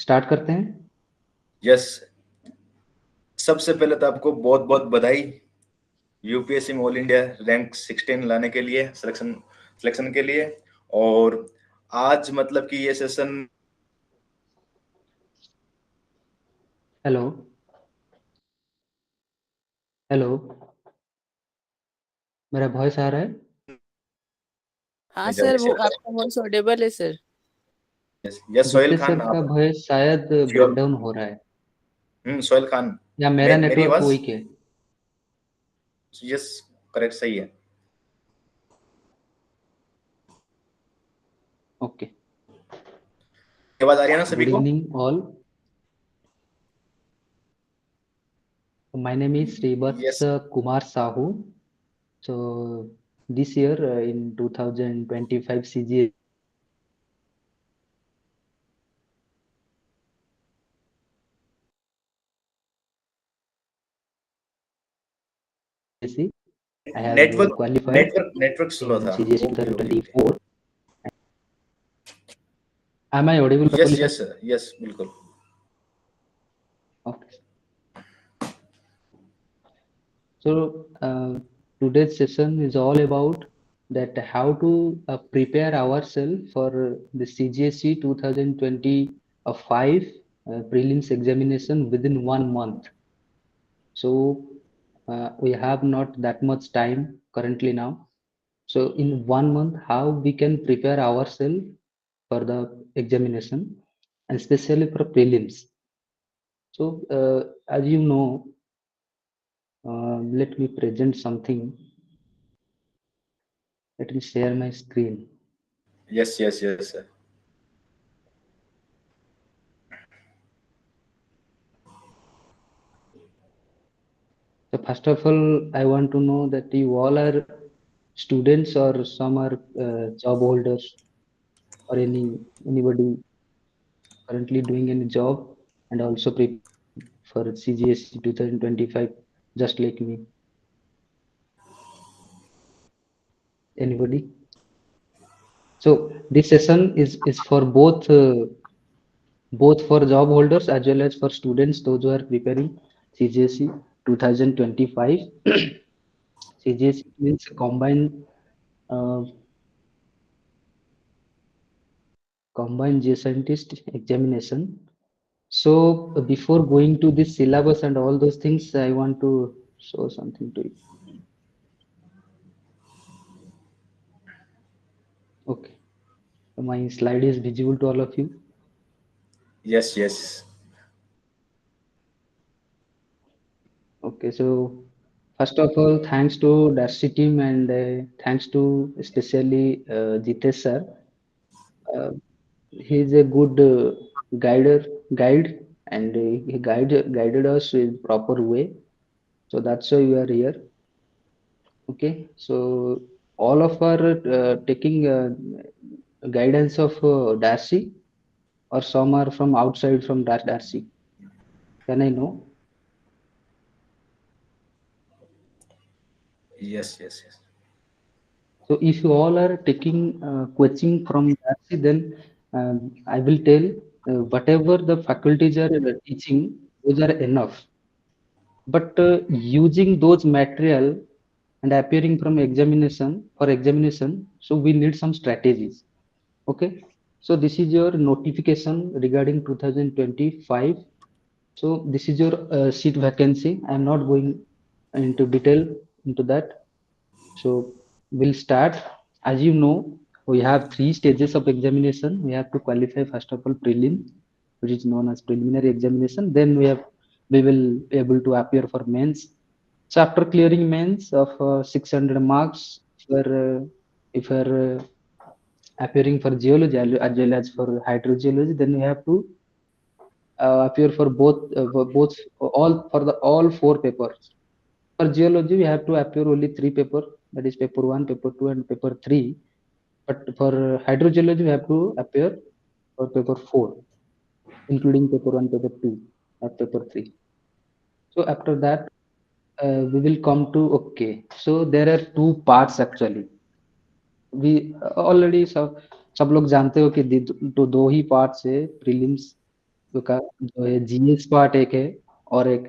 Start करते हैं। Yes, सबसे पहले तो आपको बहुत बहुत बधाई यूपीएससी में ऑल इंडिया रैंक 16 लाने के लिए, सिलेक्शन के लिए। और आज मतलब कि ये सेशन हेलो हेलो, मेरा वॉइस आ रहा है? हाँ में सर, जाऊंगी वो शेयर करें। आपका वॉइस ऑडिबल है sir. Yes Sohail Jitesh Khan, sir का आप वॉइस शायद श्योर? ब्रेकडाउन हो रहा है, सोहेल खान, या मेरा मेरी नेटवर्क आवाज? वीक है। यस, करेक्ट, सही है। ओके। आवाज आ रही है ना सभी गुड को? Evening all, my name is Shrivatsa yes, Kumar Sahu. So this year in 2025 CGSE I have network qualified network network slow in था। CGSE okay okay okay. 2024. Am I audible yes properly, sir? Yes yes, बिल्कुल। Okay. So today's session is all about that how to prepare ourselves for the CGSE 2025 prelims examination within 1 month. So we have not that much time currently now. So in 1 month, how we can prepare ourselves for the examination, and especially for prelims. So as you know, let me present something. Let me share my screen. Yes yes yes sir. So first of all, I want to know that you all are students or some are job holders or anybody currently doing any job and also preparing for CGSE 2025, just like me. Anybody? So this session is for both for job holders as well as for students, those who are preparing CGSE 2025. CGSE means uh, combined geoscientist examination. So before going to this syllabus and all those things, I want to show something to you. Okay, so my slide is visible to all of you. Yes yes Okay, so first of all, thanks to Darcy team and thanks to especially Jitesh sir. Uh, he is a good guide, and he guided us in proper way. So that's why we are here. Okay, so all of are taking guidance of Darcy, or some are from outside from Darcy. Can I know? Yes yes yes. So if you all are taking coaching from Darcy, then I will tell whatever the faculties are teaching, those are enough. But using those material and appearing from examination for examination, so we need some strategies. Okay, so this is your notification regarding 2025. So this is your seat vacancy. I am not going into detail into that. So we'll start. As you know, we have 3 stages of examination. We have to qualify first of all prelim, which is known as preliminary examination. Then we will be able to appear for mains. So after clearing mains of 600 marks, for if you're appearing for geology as well as for hydrogeology, then we have to appear for both all 4 papers. For geology, we have to appear only 3 papers, that is paper 1, paper 2, and paper 3. But for hydrogeology, we have to appear for paper 4, including paper 1, paper 2, and paper 3. So after that, we will come to okay. So there are 2 parts actually. We already सब लोग जानते हो कि दो ही parts है prelims का जो है जीएस पार्ट एक है और एक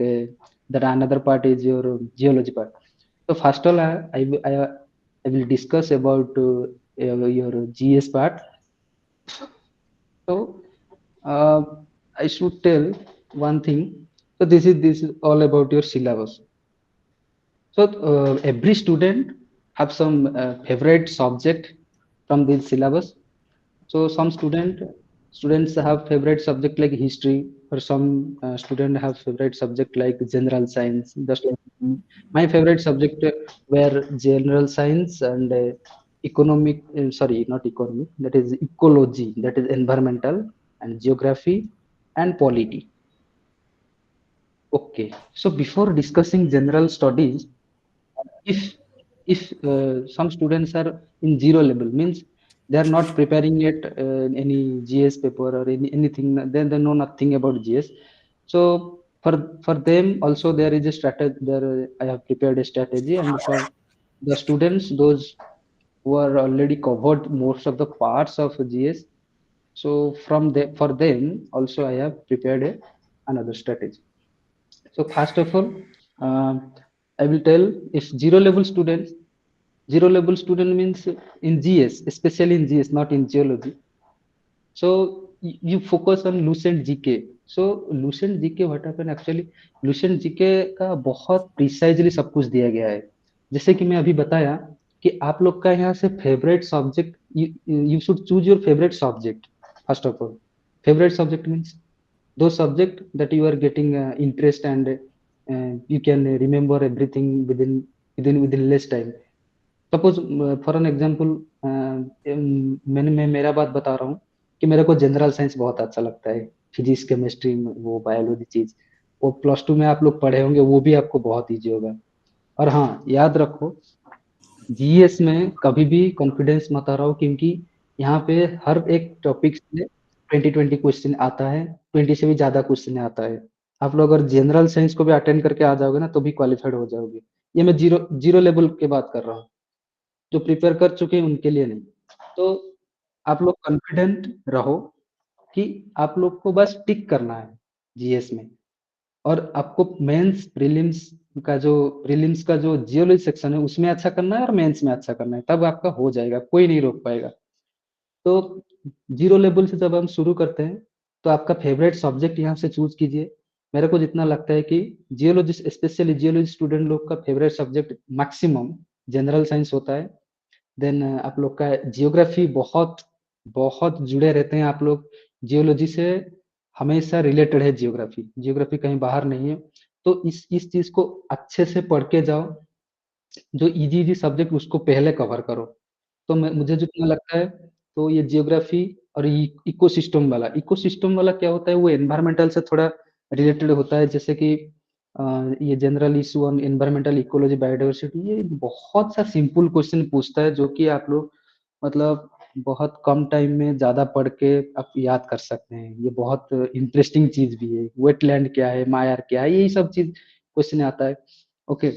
that another part is your geology part. So first all, I will discuss about your GS part. So uh, I should tell one thing. So this is all about your syllabus. So every student have some favorite subject from this syllabus. So some students have favorite subject like history, or some student have favorite subject like general science. Just like me. My favorite subject were general science and economic. Sorry, not economic. That is ecology. That is environmental and geography and polity. Okay. So before discussing general studies, if some students are in zero level, means they are not preparing yet any GS paper or anything, then they know nothing about GS. So for them also there is a strategy there. I have prepared a strategy, and for the students, those who are already covered most of the parts of GS, so for them also I have prepared another strategy. So first of all, I will tell, if zero level student means in GS, especially in GS, not in geology. So you focus on Lucent GK. So Lucent GK, what happened actually, Lucent GK का बहुत precisely सब कुछ दिया गया है. जैसे कि मैं अभी बताया कि आप लोग का यहाँ से favourite subject, you should choose your favourite subject. First of all, favourite subject means those subject that you are getting interest, and you can remember everything within less time. Suppose for an example, मैं मेरा बात बता रहा हूँ कि मेरे को general science बहुत अच्छा लगता है, फिजिक्स केमिस्ट्री वो बायोलॉजी चीज, वो प्लस टू में आप लोग पढ़े होंगे, वो भी आपको बहुत इजी होगा. और हाँ, याद रखो, जीएस में कभी भी कॉन्फिडेंस मत हारो, क्योंकि यहाँ पे हर एक टॉपिक से 20 क्वेश्चन आता है, 20 से भी ज्यादा क्वेश्चन आता है. आप लोग अगर जनरल साइंस को भी अटेंड करके आ जाओगे ना, तो भी क्वालिफाइड हो जाओगे. ये मैं जीरो जीरो लेवल की बात कर रहा हूँ, जो प्रिपेयर कर चुके हैं उनके लिए नहीं. तो आप लोग कॉन्फिडेंट रहो कि आप लोग को बस टिक करना है जीएस में. और आपको प्रीलिम्स का जो जियोलॉजी सेक्शन है उसमें अच्छा करना है, और मेंस में अच्छा करना है, तब आपका हो जाएगा, कोई नहीं रोक पाएगा. तो जीरो लेवल से जब हम शुरू करते हैं, तो आपका फेवरेट सब्जेक्ट यहाँ से चूज कीजिए. मेरे को जितना लगता है कि जियोलॉजी, स्पेशली जियोलॉजी स्टूडेंट लोग का favourite subject maximum general science होता है. देन आप लोग का जियोग्राफी, बहुत बहुत जुड़े रहते हैं आप लोग जियोलॉजी से, हमेशा रिलेटेड है जियोग्राफी, जियोग्राफी कहीं बाहर नहीं है. तो इस चीज को अच्छे से पढ़ के जाओ, जो इजी इजी सब्जेक्ट उसको पहले कवर करो. तो मुझे जितना लगता है, तो ये जियोग्राफी और इकोसिस्टम वाला क्या होता है, वो एनवायरमेंटल से थोड़ा रिलेटेड होता है. जैसे कि ये general issue on environmental ecology biodiversity, ये बहुत सा सिंपल क्वेश्चन पूछता है, जो कि आप लोग मतलब बहुत कम टाइम में ज्यादा पढ़ के आप याद कर सकते हैं. ये बहुत इंटरेस्टिंग चीज भी है. वेटलैंड क्या है, मायार क्या है, यही सब चीज क्वेश्चन आता है. ओके.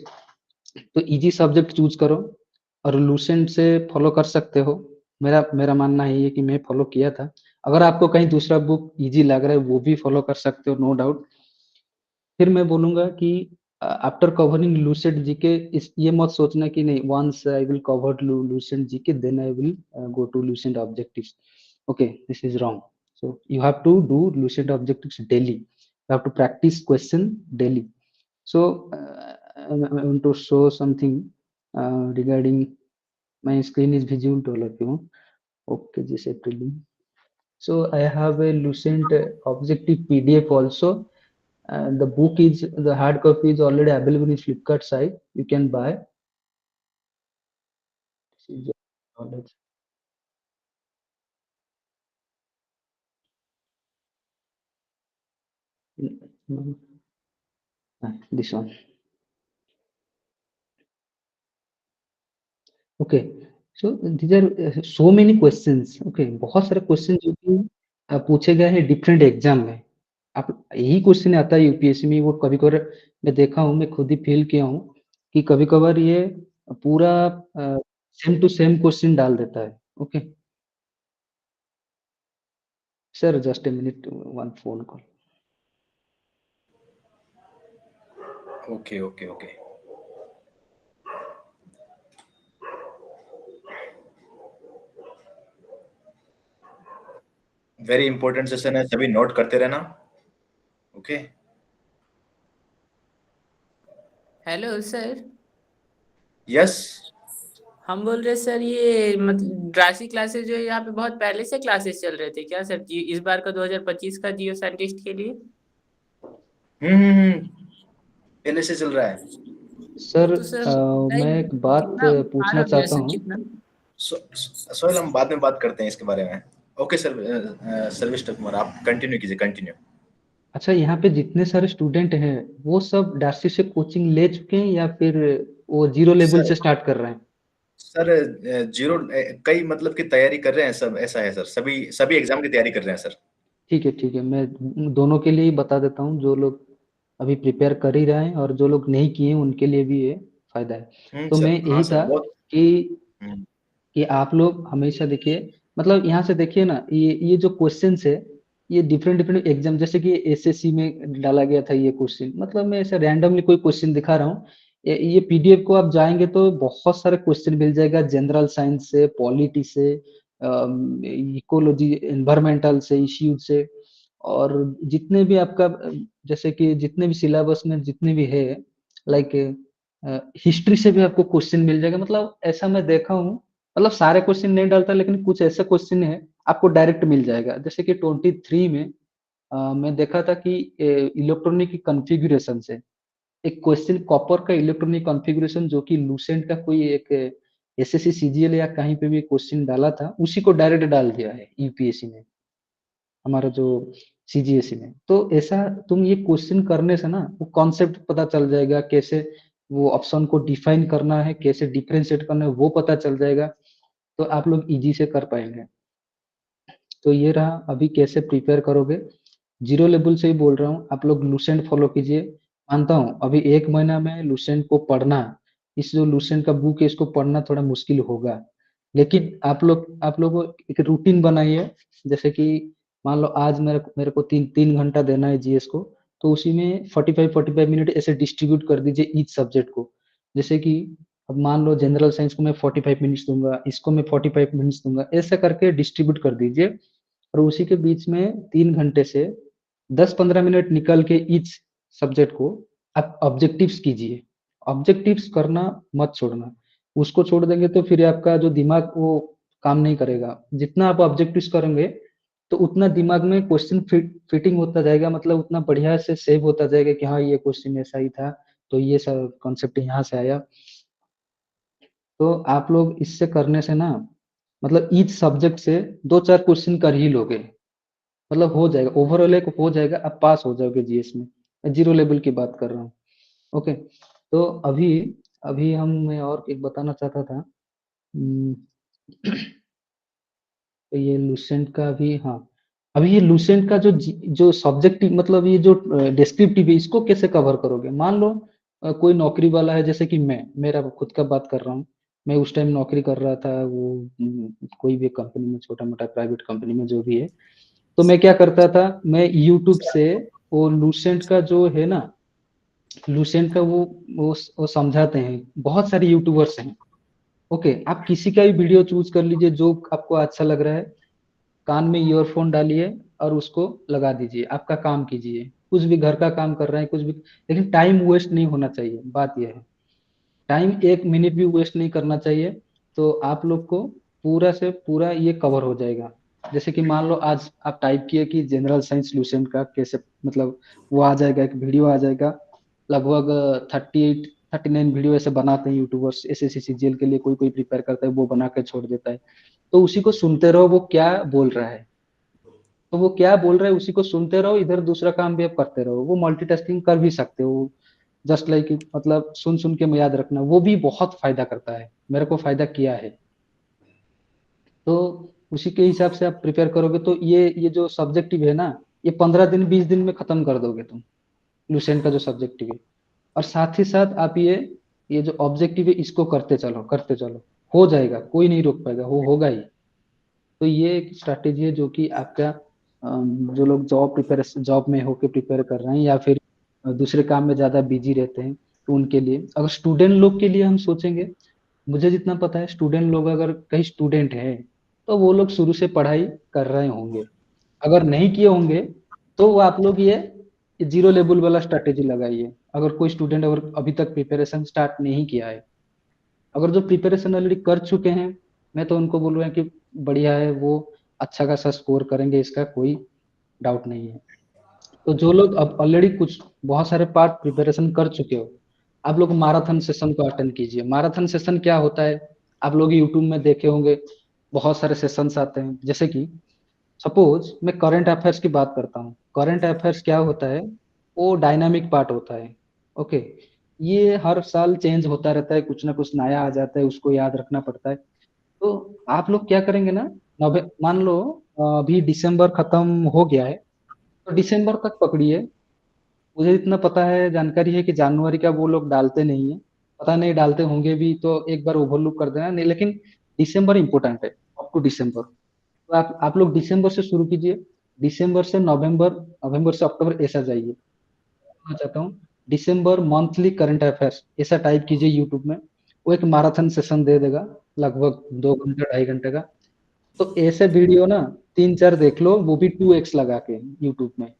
तो इजी सब्जेक्ट चूज करो, और लूसेंट से फॉलो कर सकते हो. मेरा मेरा मानना है ये कि मैं फॉलो किया था. अगर आपको कहीं दूसरा बुक इजी लग रहा है, वो भी फॉलो कर सकते हो, नो डाउट. फिर मैं बोलूंगा कि आफ्टर कवरिंग लूसेंट जीके, इस ये मत सोचना कि नहीं, once I will cover Lucent GK then I will go to Lucent objectives. Okay, this is wrong. So you have to do lucid objectives daily. You have to practice question daily. So I want to show something regarding, my screen is visible to all of you. Okay, this April. So I have a Lucent objective PDF also. And the book is, the hard copy is already available in Flipkart site. You can buy. This is just knowledge. This one. Okay. So these are so many questions. Okay, बहुत सारे question जो कि पूछे गए हैं different exam में. आप यही क्वेश्चन आता है यूपीएससी में. वो कभी कभार मैं देखा हूँ, मैं खुद ही फील किया हूँ कि कभी कभार ये पूरा सेम टू सेम क्वेश्चन डाल देता है. Okay sir, just a minute, one phone call. Okay okay okay. Very important session है, सभी नोट करते रहना। ओके। Hello sir, yes. हम बोल रहे सर ये मतलब ड्रासी क्लासेस जो है यहाँ पे बहुत पहले से क्लासेस चल रहे थे क्या सर जी, इस बार का 2025 का जियो साइंटिस्ट के लिए? पहले से चल रहा है। सर तो सर मैं एक बात कितना पूछना भाड़ा चाहता वैसे हूँ। कितना? सोहेल, हम बाद में बात करते हैं इसके बारे में। ओके सर, सर्विस कुमार आप कंटिन्यू कीजिए, कंटिन्यू। अच्छा, यहाँ पे जितने सारे स्टूडेंट हैं वो सब डार्सी से कोचिंग ले चुके हैं या फिर वो जीरो लेवल सर से स्टार्ट कर रहे हैं? सर जीरो कई मतलब की तैयारी कर रहे हैं सब, ऐसा है सर, सभी सभी एग्जाम की तैयारी कर रहे हैं सर। ठीक है ठीक है, मैं दोनों के लिए ही बता देता हूँ, जो लोग अभी प्रिपेयर कर ही रहे हैं और जो लोग नहीं किए हैं उनके लिए भी ये फायदा है। तो सर, मैं हाँ यही सर, था बहुत। कि हम्म, आप लोग हमेशा देखिए, मतलब यहाँ से देखिए ना, ये जो क्वेश्चंस है ये डिफरेंट डिफरेंट एग्जाम, जैसे कि एसएससी में डाला गया था ये क्वेश्चन, मतलब मैं ऐसे रैंडमली कोई क्वेश्चन दिखा रहा हूँ। ये पीडीएफ को आप जाएंगे तो बहुत सारे क्वेश्चन मिल जाएगा, जनरल साइंस से, पॉलिटी से, इकोलॉजी, एनवायरमेंटल से, इश्यूज से, और जितने भी आपका जैसे कि जितने भी सिलेबस में जितने भी है, लाइक हिस्ट्री से भी आपको क्वेश्चन मिल जाएगा। मतलब ऐसा मैं देखा हूँ, मतलब सारे क्वेश्चन नहीं डालता लेकिन कुछ ऐसा क्वेश्चन है आपको डायरेक्ट मिल जाएगा। जैसे कि 23 में मैं देखा था कि इलेक्ट्रॉनिक कॉन्फ़िगरेशन से एक क्वेश्चन, कॉपर का इलेक्ट्रॉनिक कॉन्फ़िगरेशन, जो कि लूसेंट का कोई एक एसएससी सीजीएल या कहीं पे भी क्वेश्चन डाला था, उसी को डायरेक्ट डाल दिया है यूपीएससी ने, हमारा जो सीजीएसई में। तो ऐसा तुम ये क्वेश्चन करने से ना वो कॉन्सेप्ट पता चल जाएगा, कैसे वो ऑप्शन को डिफाइन करना है, कैसे डिफरेंशिएट करना है वो पता चल जाएगा, तो आप लोग इजी से कर पाएंगे। तो ये रहा, अभी कैसे प्रिपेयर करोगे, जीरो लेवल से ही बोल रहा हूँ, आप लोग लूसेंट फॉलो कीजिए। मानता हूँ अभी 1 महीना में लूसेंट को पढ़ना, इस जो लूसेंट का बुक है इसको पढ़ना थोड़ा मुश्किल होगा, लेकिन आप लोग एक रूटीन बनाइए। जैसे कि मान लो आज मेरे को 3 घंटा देना है जीएस को, तो उसी में 45 मिनट ऐसे डिस्ट्रीब्यूट कर दीजिए ईच सब्जेक्ट को। जैसे कि अब मान लो जनरल साइंस को मैं 45 मिनट्स दूंगा, इसको मैं 45 मिनट्स दूंगा, ऐसा करके डिस्ट्रीब्यूट कर दीजिए। और उसी के बीच में 3 घंटे से 10-15 मिनट निकल के ईच सब्जेक्ट को आप ऑब्जेक्टिव्स कीजिए। ऑब्जेक्टिव्स करना मत छोड़ना, उसको छोड़ देंगे तो फिर आपका जो दिमाग वो काम नहीं करेगा। जितना आप ऑब्जेक्टिव्स करेंगे तो उतना दिमाग में क्वेश्चन फिटिंग होता जाएगा, मतलब उतना बढ़िया से सेव होता जाएगा कि हाँ ये क्वेश्चन ऐसा ही था, तो ये सब कॉन्सेप्ट यहाँ से आया। तो आप लोग इससे करने से ना, मतलब ईच सब्जेक्ट से 2-4 क्वेश्चन कर ही लोगे, मतलब हो जाएगा, ओवरऑल एक हो जाएगा, आप पास हो जाओगे जीएस में। मैं जीरो लेवल की बात कर रहा हूँ। ओके, तो अभी अभी मैं और एक बताना चाहता था। हम्म, तो ये लूसेंट का भी, हाँ, अभी ये लूसेंट का जो सब्जेक्टिव, मतलब ये जो डिस्क्रिप्टिव है, इसको कैसे कवर करोगे? मान लो कोई नौकरी वाला है, जैसे कि मैं मेरा खुद का बात कर रहा हूँ, मैं उस टाइम नौकरी कर रहा था, वो कोई भी कंपनी में, छोटा मोटा प्राइवेट कंपनी में जो भी है। तो मैं क्या करता था, मैं यूट्यूब से वो लूसेंट का जो है ना, लूसेंट का वो समझाते हैं, बहुत सारे यूट्यूबर्स हैं। ओके, आप किसी का भी वीडियो चूज कर लीजिए जो आपको अच्छा लग रहा है, कान में ईयरफोन डालिए और उसको लगा दीजिए, आपका काम कीजिए, कुछ भी घर का काम कर रहे हैं, कुछ भी, लेकिन टाइम वेस्ट नहीं होना चाहिए, बात यह है। टाइम 1 मिनट भी वेस्ट नहीं करना चाहिए, तो आप लोग को पूरा से पूरा ये कवर हो जाएगा। जैसे कि मान लो आज आप टाइप किए कि जनरल साइंस लूसेंट का कैसे, मतलब वो आ जाएगा, एक वीडियो आ जाएगा, लगभग 38-39 वीडियो ऐसे बनाते हैं यूट्यूबर्स, एसएससी सीजीएल के लिए कोई कोई प्रिपेयर करता है, वो बना के छोड़ देता है। तो उसी को सुनते रहो, वो क्या बोल रहा है, तो वो क्या बोल रहा है उसी को सुनते रहो, इधर दूसरा काम भी आप करते रहो, वो मल्टीटास्किंग कर भी सकते हो। जस्ट लाइक, मतलब सुन सुन के याद रखना, वो भी बहुत फायदा करता है, मेरे को फायदा किया है। तो उसी के हिसाब से आप प्रिपेयर करोगे तो ये जो सब्जेक्टिव है ना, ये 15 दिन 20 दिन में खत्म कर दोगे तुम, लुसेंट का जो सब्जेक्टिव है। और साथ ही साथ आप ये जो ऑब्जेक्टिव है इसको करते चलो करते चलो, हो जाएगा, कोई नहीं रोक पाएगा, वो होगा ही। तो ये एक स्ट्रैटेजी है जो कि आपका जो लोग जॉब में होके प्रिपेयर कर रहे हैं, या फिर दूसरे काम में ज़्यादा बिजी रहते हैं, तो उनके लिए। अगर स्टूडेंट लोग के लिए हम सोचेंगे, मुझे जितना पता है स्टूडेंट लोग अगर कई स्टूडेंट हैं, तो वो लोग शुरू से पढ़ाई कर रहे होंगे। अगर नहीं किए होंगे, तो वो आप लोग ये 0 लेवल वाला स्ट्रैटेजी लगाइए। अगर कोई स्टूडेंट अगर अभी तक प्रिपरेशन स्टार्ट नहीं किया है, अगर जो प्रिपरेशन ऑलरेडी कर चुके हैं, मैं तो उनको बोलूँगा कि बढ़िया है, वो अच्छा खासा स्कोर करेंगे, इसका कोई डाउट नहीं है। तो जो लोग अब ऑलरेडी कुछ बहुत सारे पार्ट प्रिपरेशन कर चुके हो, आप लोग मैराथन सेशन को अटेंड कीजिए। मैराथन सेशन क्या होता है, आप लोग यूट्यूब में देखे होंगे, बहुत सारे सेशंस आते हैं। जैसे कि सपोज मैं करंट अफेयर्स की बात करता हूँ। करंट अफेयर्स क्या होता है, वो डायनामिक पार्ट होता है। ओके, ये हर साल चेंज होता रहता है, कुछ ना कुछ नया आ जाता है, उसको याद रखना पड़ता है। तो आप लोग क्या करेंगे ना, मान लो अभी दिसंबर खत्म हो गया है, तो दिसंबर तक पकड़िए। मुझे इतना पता है, जानकारी है कि जनवरी का वो लोग डालते नहीं है, पता नहीं डालते होंगे भी तो एक बार ओवरलुक कर देना नहीं, लेकिन दिसंबर इंपॉर्टेंट है, अप टू दिसंबर। तो आप लोग दिसंबर से शुरू कीजिए, दिसंबर से नवंबर, नवंबर से अक्टूबर, ऐसा जाइए। मैं चाहता हूँ दिसंबर मंथली करंट अफेयर्स ऐसा टाइप कीजिए यूट्यूब में, वो एक मैराथन सेशन दे देगा, लगभग 2 घंटे 2.5 घंटे का। तो ऐसे वीडियो ना 3-4 देख लो, वो भी 2x लगा के यूट्यूब में।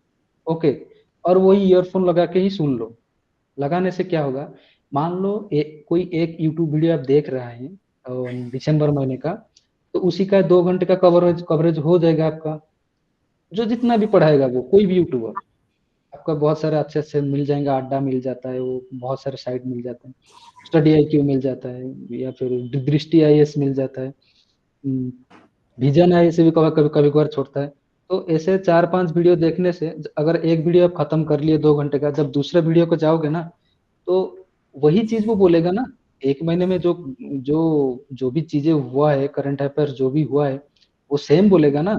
ओके, और वही ईयरफोन लगा के ही सुन लो। लगाने से क्या होगा, मान लो कोई एक यूट्यूब वीडियो आप देख रहे हैं दिसंबर महीने का, तो उसी का 2 घंटे का कवरेज कवरेज हो जाएगा आपका। जो जितना भी पढ़ाएगा वो कोई भी यूट्यूबर, आपका बहुत सारे अच्छे अच्छे मिल जाएंगे, अड्डा मिल जाता है, वो बहुत सारे साइट मिल जाते हैं, स्टडी IQ मिल जाता है, या फिर दृष्टि IAS मिल जाता है, विजन IAS भी कभी कभी कभी कभार छोड़ता है। तो ऐसे 4-5 वीडियो देखने से, अगर एक वीडियो आप खत्म कर लिए 2 घंटे का, जब दूसरे वीडियो को जाओगे ना, तो वही चीज वो बोलेगा ना। एक महीने में जो जो जो भी चीजें हुआ है, करंट अफेयर जो भी हुआ है, वो सेम बोलेगा ना,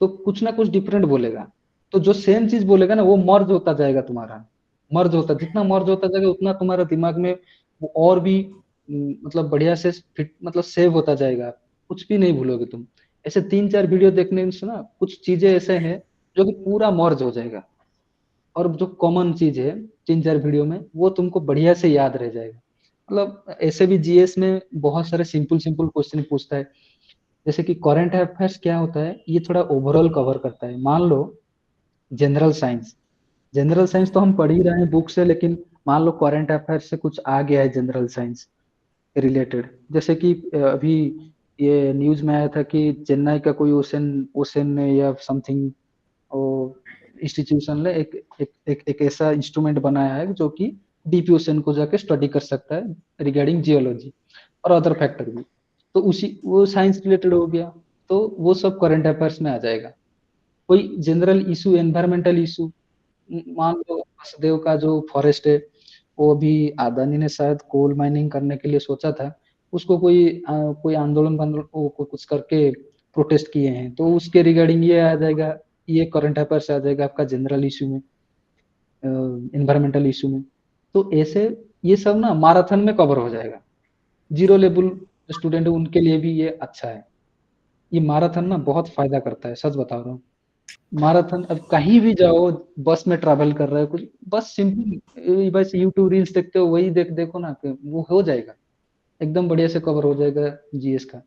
तो कुछ ना कुछ डिफरेंट बोलेगा। तो जो सेम चीज बोलेगा ना, वो मर्ज होता जाएगा तुम्हारा, मर्ज होता, जितना मर्ज होता जाएगा उतना तुम्हारा दिमाग में वो और भी मतलब बढ़िया से फिट, मतलब सेव होता जाएगा, कुछ भी नहीं भूलोगे तुम। ऐसे 3-4 वीडियो देखने से ना, कुछ चीजें ऐसे हैं जो कि पूरा मर्ज हो जाएगा, और जो कॉमन चीज है 3-4 वीडियो में, वो तुमको बढ़िया से याद रह जाएगा। मतलब ऐसे भी GS में बहुत सारे सिंपल सिंपल क्वेश्चन पूछता है। जैसे कि करंट अफेयर्स क्या होता है, ये थोड़ा ओवरऑल कवर करता है। मान लो जनरल साइंस, जनरल साइंस तो हम पढ़ ही रहे हैं बुक से, लेकिन मान लो करंट अफेयर्स से कुछ आ गया है जनरल साइंस रिलेटेड। जैसे कि अभी ये न्यूज में आया था कि चेन्नई का कोई ओशन ओशन या समथिंग इंस्टीट्यूशन ने एक ऐसा इंस्ट्रूमेंट बनाया है जो कि डीप ओशन को जाके स्टडी कर सकता है रिगार्डिंग जियोलॉजी और अदर फैक्टर भी। तो उसी वो साइंस रिलेटेड हो गया, तो वो सब करंट अफेयर्स में आ जाएगा। कोई जनरल इशू, एनवायरमेंटल इशू, मान लो हसदेव का जो फॉरेस्ट है, वो अभी अदानी ने शायद कोल माइनिंग करने के लिए सोचा था, उसको कोई आंदोलन कुछ करके प्रोटेस्ट किए हैं, तो उसके रिगार्डिंग ये आ जाएगा, ये करंट अफेयर से आ जाएगा आपका जनरल इशू में, एनवायरमेंटल इशू में। तो ऐसे ये सब ना मैराथन में कवर हो जाएगा। 0 लेवल स्टूडेंट है उनके लिए भी ये अच्छा है। ये मैराथन ना बहुत फायदा करता है, सच बता रहा हूँ। मैराथन अब कहीं भी जाओ, बस में ट्रैवल कर रहे हो कुछ, बस सिंपल बस यूट्यूब रील्स देखते हो, वही देखो ना, कि वो हो जाएगा, एकदम बढ़िया से कवर हो जाएगा GS का।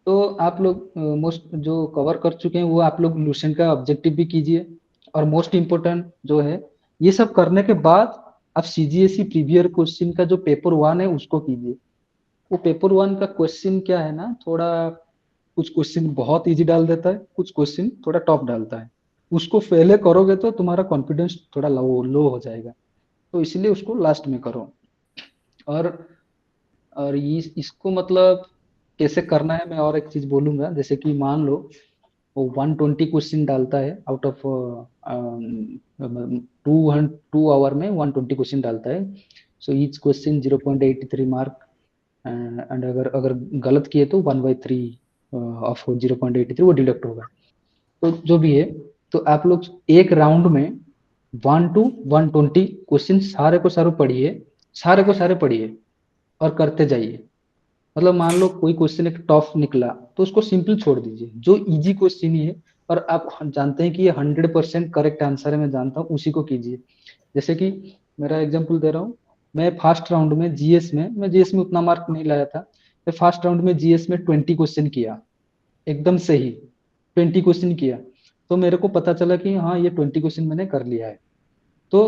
तो आप लोग मोस्ट जो कवर कर चुके हैं, वो आप लोग लुसेंट का ऑब्जेक्टिव भी कीजिए। और मोस्ट इम्पोर्टेंट जो है, ये सब करने के बाद आप CGSE प्रीवियर क्वेश्चन का जो पेपर 1 है उसको कीजिए। वो पेपर 1 का क्वेश्चन क्या है ना, थोड़ा कुछ क्वेश्चन बहुत इजी डाल देता है, कुछ क्वेश्चन थोड़ा टफ डालता है। उसको पहले करोगे तो तुम्हारा कॉन्फिडेंस थोड़ा लो हो जाएगा, तो इसलिए उसको लास्ट में करो। और इसको मतलब कैसे करना है, मैं और एक चीज बोलूंगा। जैसे कि मान लो वो 120 क्वेश्चन डालता है, आउट ऑफ 2 आवर में 120 क्वेश्चन डालता है। So each question 0.83 mark, and अगर अगर गलत किए तो 1/3 ऑफ 0.83 वो डिडक्ट होगा। तो जो भी है, तो आप लोग एक राउंड में 1 to 120 क्वेश्चन सारे को सारे पढ़िए, सारे को सारे पढ़िए और करते जाइए। मतलब मान लो कोई क्वेश्चन एक टफ निकला, तो उसको सिंपल छोड़ दीजिए, जो इजी क्वेश्चन ही है और आप जानते हैं कि ये 100% करेक्ट आंसर है, मैं जानता हूँ, उसी को कीजिए। जैसे कि मेरा एग्जांपल दे रहा हूँ, मैं फर्स्ट राउंड में जीएस में, मैं जीएस में उतना मार्क नहीं लाया था, मैं फर्स्ट राउंड में जीएस में 20 क्वेश्चन किया, एकदम सही 20 क्वेश्चन किया, तो मेरे को पता चला कि हाँ ये 20 क्वेश्चन मैंने कर लिया है। तो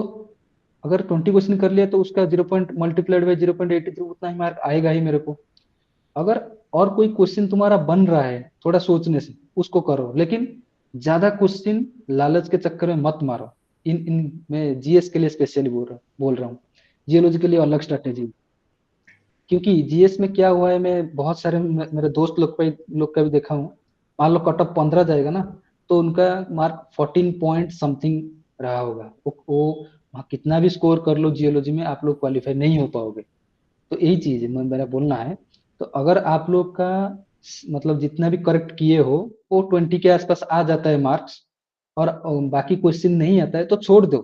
अगर 20 क्वेश्चन कर लिया तो उसका 0 पॉइंट मल्टीप्लाइड बाई 0.83 उतना ही मार्क आएगा ही मेरे को। अगर और कोई क्वेश्चन तुम्हारा बन रहा है थोड़ा सोचने से, उसको करो, लेकिन ज्यादा क्वेश्चन लालच के चक्कर में मत मारो। इन मैं जीएस के लिए स्पेशली बोल रहा हूँ, जियोलॉजी के लिए अलग स्ट्रैटेजी। क्योंकि जीएस में क्या हुआ है, मैं बहुत सारे मेरे दोस्त लोग का भी देखा हूँ, मान लो कट ऑफ 15 जाएगा ना, तो उनका मार्क 14 पॉइंट समथिंग रहा होगा। वो वहाँ कितना भी स्कोर कर लो जियोलॉजी में, आप लोग क्वालिफाई नहीं हो पाओगे। तो यही चीज है मेरा बोलना है। तो अगर आप लोग का मतलब जितना भी करेक्ट किए हो वो 20 के आसपास आ जाता है मार्क्स, और बाकी क्वेश्चन नहीं आता है तो छोड़ दो,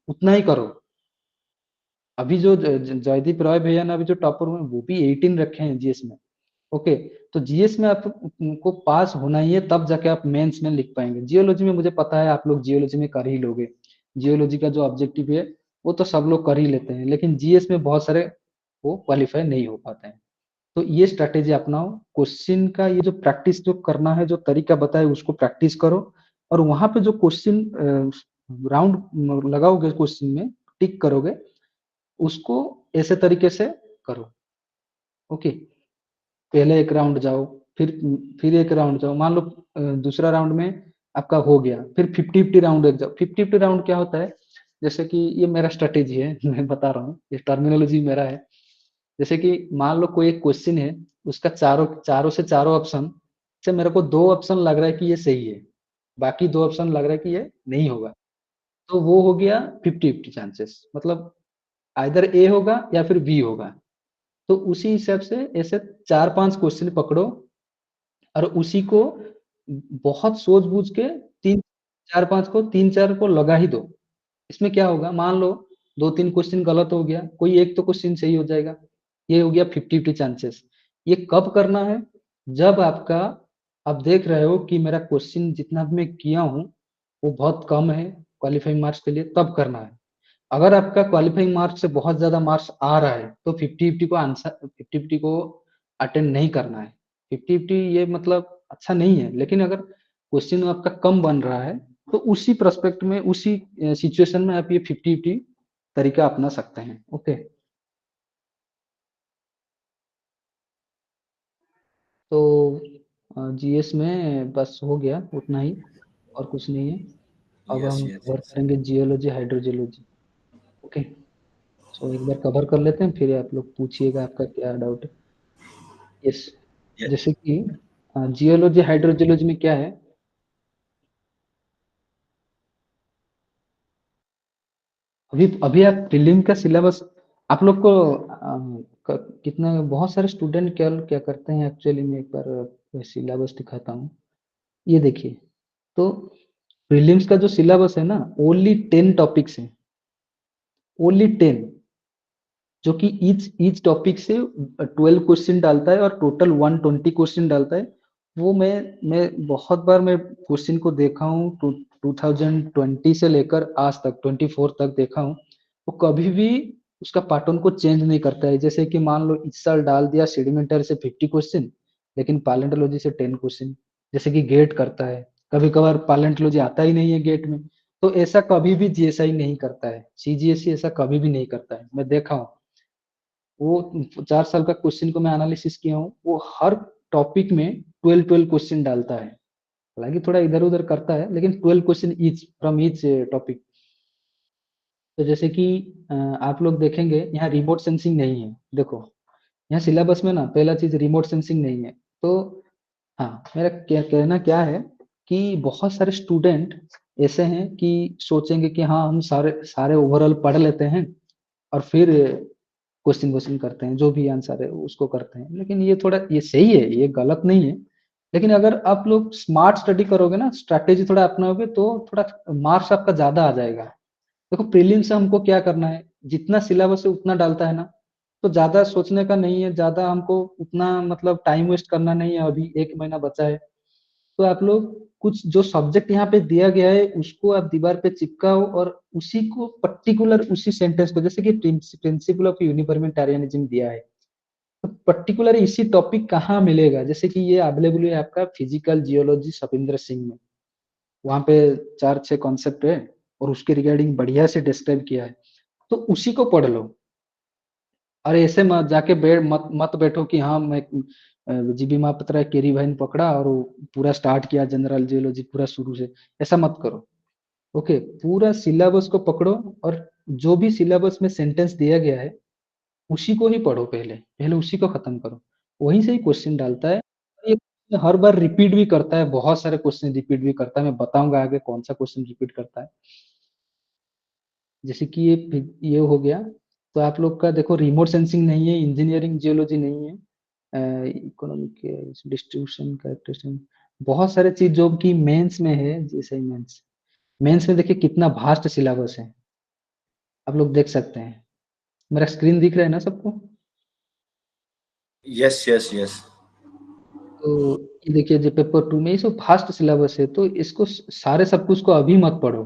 उतना ही करो। अभी जो जयदीप रॉय भैया ने अभी जो टॉपर हुए वो भी 18 रखे हैं जीएस में। ओके, तो जीएस में आपको पास होना ही है, तब जाके आप मेंस में लिख पाएंगे। जियोलॉजी में मुझे पता है आप लोग जियोलॉजी में कर ही लोगे, जियोलॉजी का जो ऑब्जेक्टिव है वो तो सब लोग कर ही लेते हैं, लेकिन जीएस में बहुत सारे वो क्वालिफाई नहीं हो पाते हैं। तो ये स्ट्रैटेजी अपनाओ, क्वेश्चन का ये जो प्रैक्टिस जो करना है, जो तरीका बताए उसको प्रैक्टिस करो, और वहां पे जो क्वेश्चन राउंड लगाओगे, क्वेश्चन में टिक करोगे, उसको ऐसे तरीके से करो। ओके, पहले एक राउंड जाओ, फिर एक राउंड जाओ, मान लो दूसरा राउंड में आपका हो गया, फिर 50-50 राउंड एक जाओ। 50-50 राउंड क्या होता है, जैसे कि ये मेरा स्ट्रेटेजी है मैं बता रहा हूँ, ये टर्मिनोलॉजी मेरा है। जैसे कि मान लो कोई एक क्वेश्चन है, उसका चारों चारों से चारों ऑप्शन से मेरे को 2 ऑप्शन लग रहा है कि ये सही है, बाकी 2 ऑप्शन लग रहा है कि ये नहीं होगा, तो वो हो गया 50-50 चांसेस, मतलब आइदर ए होगा या फिर बी होगा। तो उसी हिसाब से ऐसे 4-5 क्वेश्चन पकड़ो, और उसी को बहुत सोच-बूझ के 3 4-5 को 3-4 को लगा ही दो। इसमें क्या होगा, मान लो 2-3 क्वेश्चन गलत हो गया, कोई एक तो क्वेश्चन सही हो जाएगा, ये हो गया 50-50 चांसेस। ये कब करना है, जब आपका आप देख रहे हो कि मेरा क्वेश्चन जितना भी मैं किया हूँ वो बहुत कम है क्वालिफाइंग मार्क्स के लिए, तब करना है। अगर आपका क्वालिफाइंग मार्क्स से बहुत ज्यादा मार्क्स आ रहा है तो 50-50 को आंसर 50-50 को अटेंड नहीं करना है। 50-50 ये मतलब अच्छा नहीं है, लेकिन अगर क्वेश्चन आपका कम बन रहा है तो उसी प्रोस्पेक्ट में, उसी सिचुएशन में आप ये 50-50 तरीका अपना सकते हैं। ओके, तो जीएस में बस हो गया उतना ही, और कुछ नहीं है। अब यस हम यस कवर यस। करेंगे जियोलॉजी हाइड्रोजियोलॉजी। ओके, सो एक बार कवर कर लेते हैं, फिर आप लोग पूछिएगा आपका क्या डाउट है। यस, जैसे कि जियोलॉजी हाइड्रोजियोलॉजी में क्या है, अभी अभी आप प्रीलिम का सिलेबस आप लोग को कितना, बहुत सारे स्टूडेंट क्या क्या करते हैं एक्चुअली, में एक बार सिलेबस दिखाता हूँ, ये देखिए। तो प्रीलिम्स का जो सिलेबस है ना, ओनली 10 टॉपिक्स है, ओनली 10, जो कि ईच टॉपिक से 12 क्वेश्चन डालता है और टोटल 120 क्वेश्चन डालता है। वो मैं बहुत बार मैं क्वेश्चन को देखा हूँ, 2020 से लेकर आज तक 24 तक देखा हूँ, वो कभी भी उसका पैटर्न को चेंज नहीं करता है। जैसे कि मान लो इस साल डाल दिया सेडिमेंटरी से 50 क्वेश्चन, लेकिन पैलेंटोलॉजी से 10 क्वेश्चन। जैसे कि गेट करता है, कभी कभार पैलेंटोलॉजी आता ही नहीं है गेट में, तो ऐसा कभी भी जीएसआई नहीं करता है, सीजीएसई ऐसा कभी भी नहीं करता है, मैं देखा हूँ। वो 4 साल का क्वेश्चन को मैं एनालिसिस किया हूँ, वो हर टॉपिक में 12-12 क्वेश्चन डालता है, हालांकि थोड़ा इधर उधर करता है, लेकिन 12 question each from each topic. तो जैसे कि आप लोग देखेंगे यहाँ रिमोट सेंसिंग नहीं है, देखो यहाँ सिलेबस में ना पहला चीज रिमोट सेंसिंग नहीं है। तो हाँ, मेरा क्या कहना क्या है कि बहुत सारे स्टूडेंट ऐसे हैं कि सोचेंगे कि हाँ हम सारे सारे ओवरऑल पढ़ लेते हैं और फिर क्वेश्चन क्वेश्चन करते हैं, जो भी आंसर है उसको करते हैं, लेकिन ये थोड़ा ये सही है, ये गलत नहीं है। लेकिन अगर आप लोग स्मार्ट स्टडी करोगे ना, स्ट्रैटेजी थोड़ा अपनाओगे, तो थोड़ा मार्क्स आपका ज्यादा आ जाएगा। देखो प्रीलिम से हमको क्या करना है, जितना सिलेबस है उतना डालता है ना, तो ज्यादा सोचने का नहीं है, ज्यादा हमको उतना मतलब टाइम वेस्ट करना नहीं है, अभी 1 महीना बचा है। तो आप लोग कुछ जो सब्जेक्ट यहाँ पे दिया गया है उसको आप दीवार पे चिपकाओ और उसी को पर्टिकुलर उसी सेंटेंस को, जैसे कि प्रिंसिपल ऑफ यूनिफॉर्मिटेरियनिज्म दिया है, तो पर्टिकुलर इसी टॉपिक कहाँ मिलेगा, जैसे कि ये अवेलेबल है आपका फिजिकल जियोलॉजी सविंद्र सिंह में, वहां पे 4-6 कॉन्सेप्ट है और उसके रिगार्डिंग बढ़िया से डिस्क्राइब किया है, तो उसी को पढ़ लो। और ऐसे मत जाके मत मत बैठो कि हाँ मैं जीबी महापात्रा केरी भाई ने पकड़ा और वो पूरा स्टार्ट किया जनरल जियोलॉजी पूरा शुरू से, ऐसा मत करो। ओके, पूरा सिलेबस को पकड़ो और जो भी सिलेबस में सेंटेंस दिया गया है उसी को ही पढ़ो, पहले पहले उसी को खत्म करो, वहीं से ही क्वेश्चन डालता है। ये हर बार रिपीट भी करता है, बहुत सारे क्वेश्चन रिपीट भी करता है, मैं बताऊंगा आगे कौन सा क्वेश्चन रिपीट करता है। जैसे कि ये हो गया, तो आप लोग का देखो रिमोट सेंसिंग नहीं है, इंजीनियरिंग जियोलॉजी नहीं है, इकोनॉमिक डिस्ट्रीब्यूशन कैरेक्टरिस्टिक, बहुत सारे चीज जो कि मेंस में है, जैसे मेंस मेंस में देखिए कितना भास्ट सिलेबस है, आप लोग देख सकते हैं। मेरा स्क्रीन दिख रहा है ना सबको? Yes yes yes. तो ये देखिए जो पेपर 2 में ये सब फास्ट सिलेबस है, तो इसको सारे सब कुछ को अभी मत पढ़ो,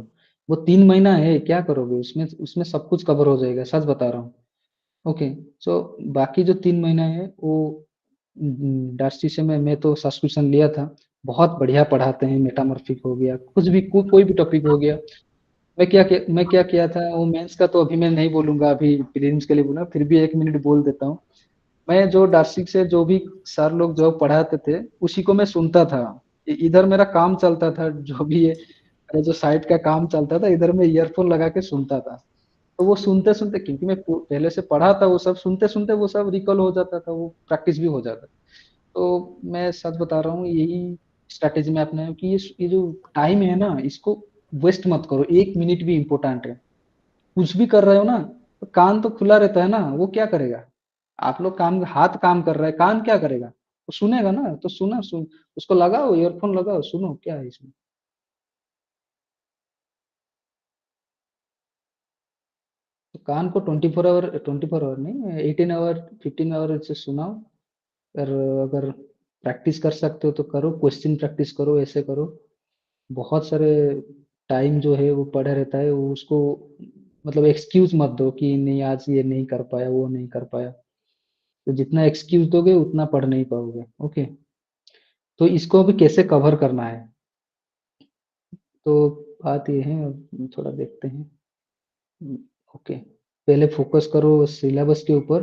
वो 3 महीना है, क्या करोगे उसमें, उसमें सब कुछ कवर हो जाएगा, सच बता रहा हूँ। ओके, सो बाकी जो 3 महीना है वो डार्सी से मैं तो सब्सक्रिप्शन लिया था, बहुत बढ़िया पढ़ाते हैं, मेटामॉर्फिक हो गया, कुछ भी कोई भी टॉपिक हो गया। मैं क्या किया था, वो मेंस का तो अभी मैं नहीं बोलूंगा, अभी प्रीलिम्स के लिए बोला, फिर भी 1 मिनट बोल देता हूँ। मैं जो डार्सी से जो भी सर लोग जो पढ़ाते थे उसी को मैं सुनता था, इधर मेरा काम चलता था, जो भी है मेरा जो साइट का काम चलता था, इधर मैं ईयरफोन लगा के सुनता था। तो वो सुनते सुनते, क्योंकि मैं पहले से पढ़ा था, वो सब सुनते सुनते वो सब रिकॉल हो जाता था, वो प्रैक्टिस भी हो जाता। तो मैं सच बता रहा हूँ, यही स्ट्रैटेजी में अपनाया कि ये जो टाइम है ना, इसको वेस्ट मत करो, 1 मिनट भी इम्पोर्टेंट है। कुछ भी कर रहे हो ना, तो कान तो खुला रहता है ना, वो क्या करेगा? आप लोग काम, हाथ काम कर रहा है, कान क्या करेगा? वो सुनेगा ना, तो उसको लगाओ, ईयरफोन लगाओ, सुनो क्या है इसमें। तो कान को 24 आवर, 24 आवर नहीं, 18 आवर 15 आवर से सुनाओ। और अगर प्रैक्टिस कर सकते हो तो करो, क्वेश्चन प्रैक्टिस करो, ऐसे करो। बहुत सारे टाइम जो है वो पड़ा रहता है, वो उसको मतलब एक्सक्यूज मत दो कि नहीं आज ये नहीं कर पाया, वो नहीं कर पाया। तो जितना एक्सक्यूज दोगे उतना पढ़ नहीं पाओगे। ओके, तो इसको अभी कैसे कवर करना है, तो बात ये है, अब थोड़ा देखते हैं। ओके, पहले फोकस करो सिलेबस के ऊपर।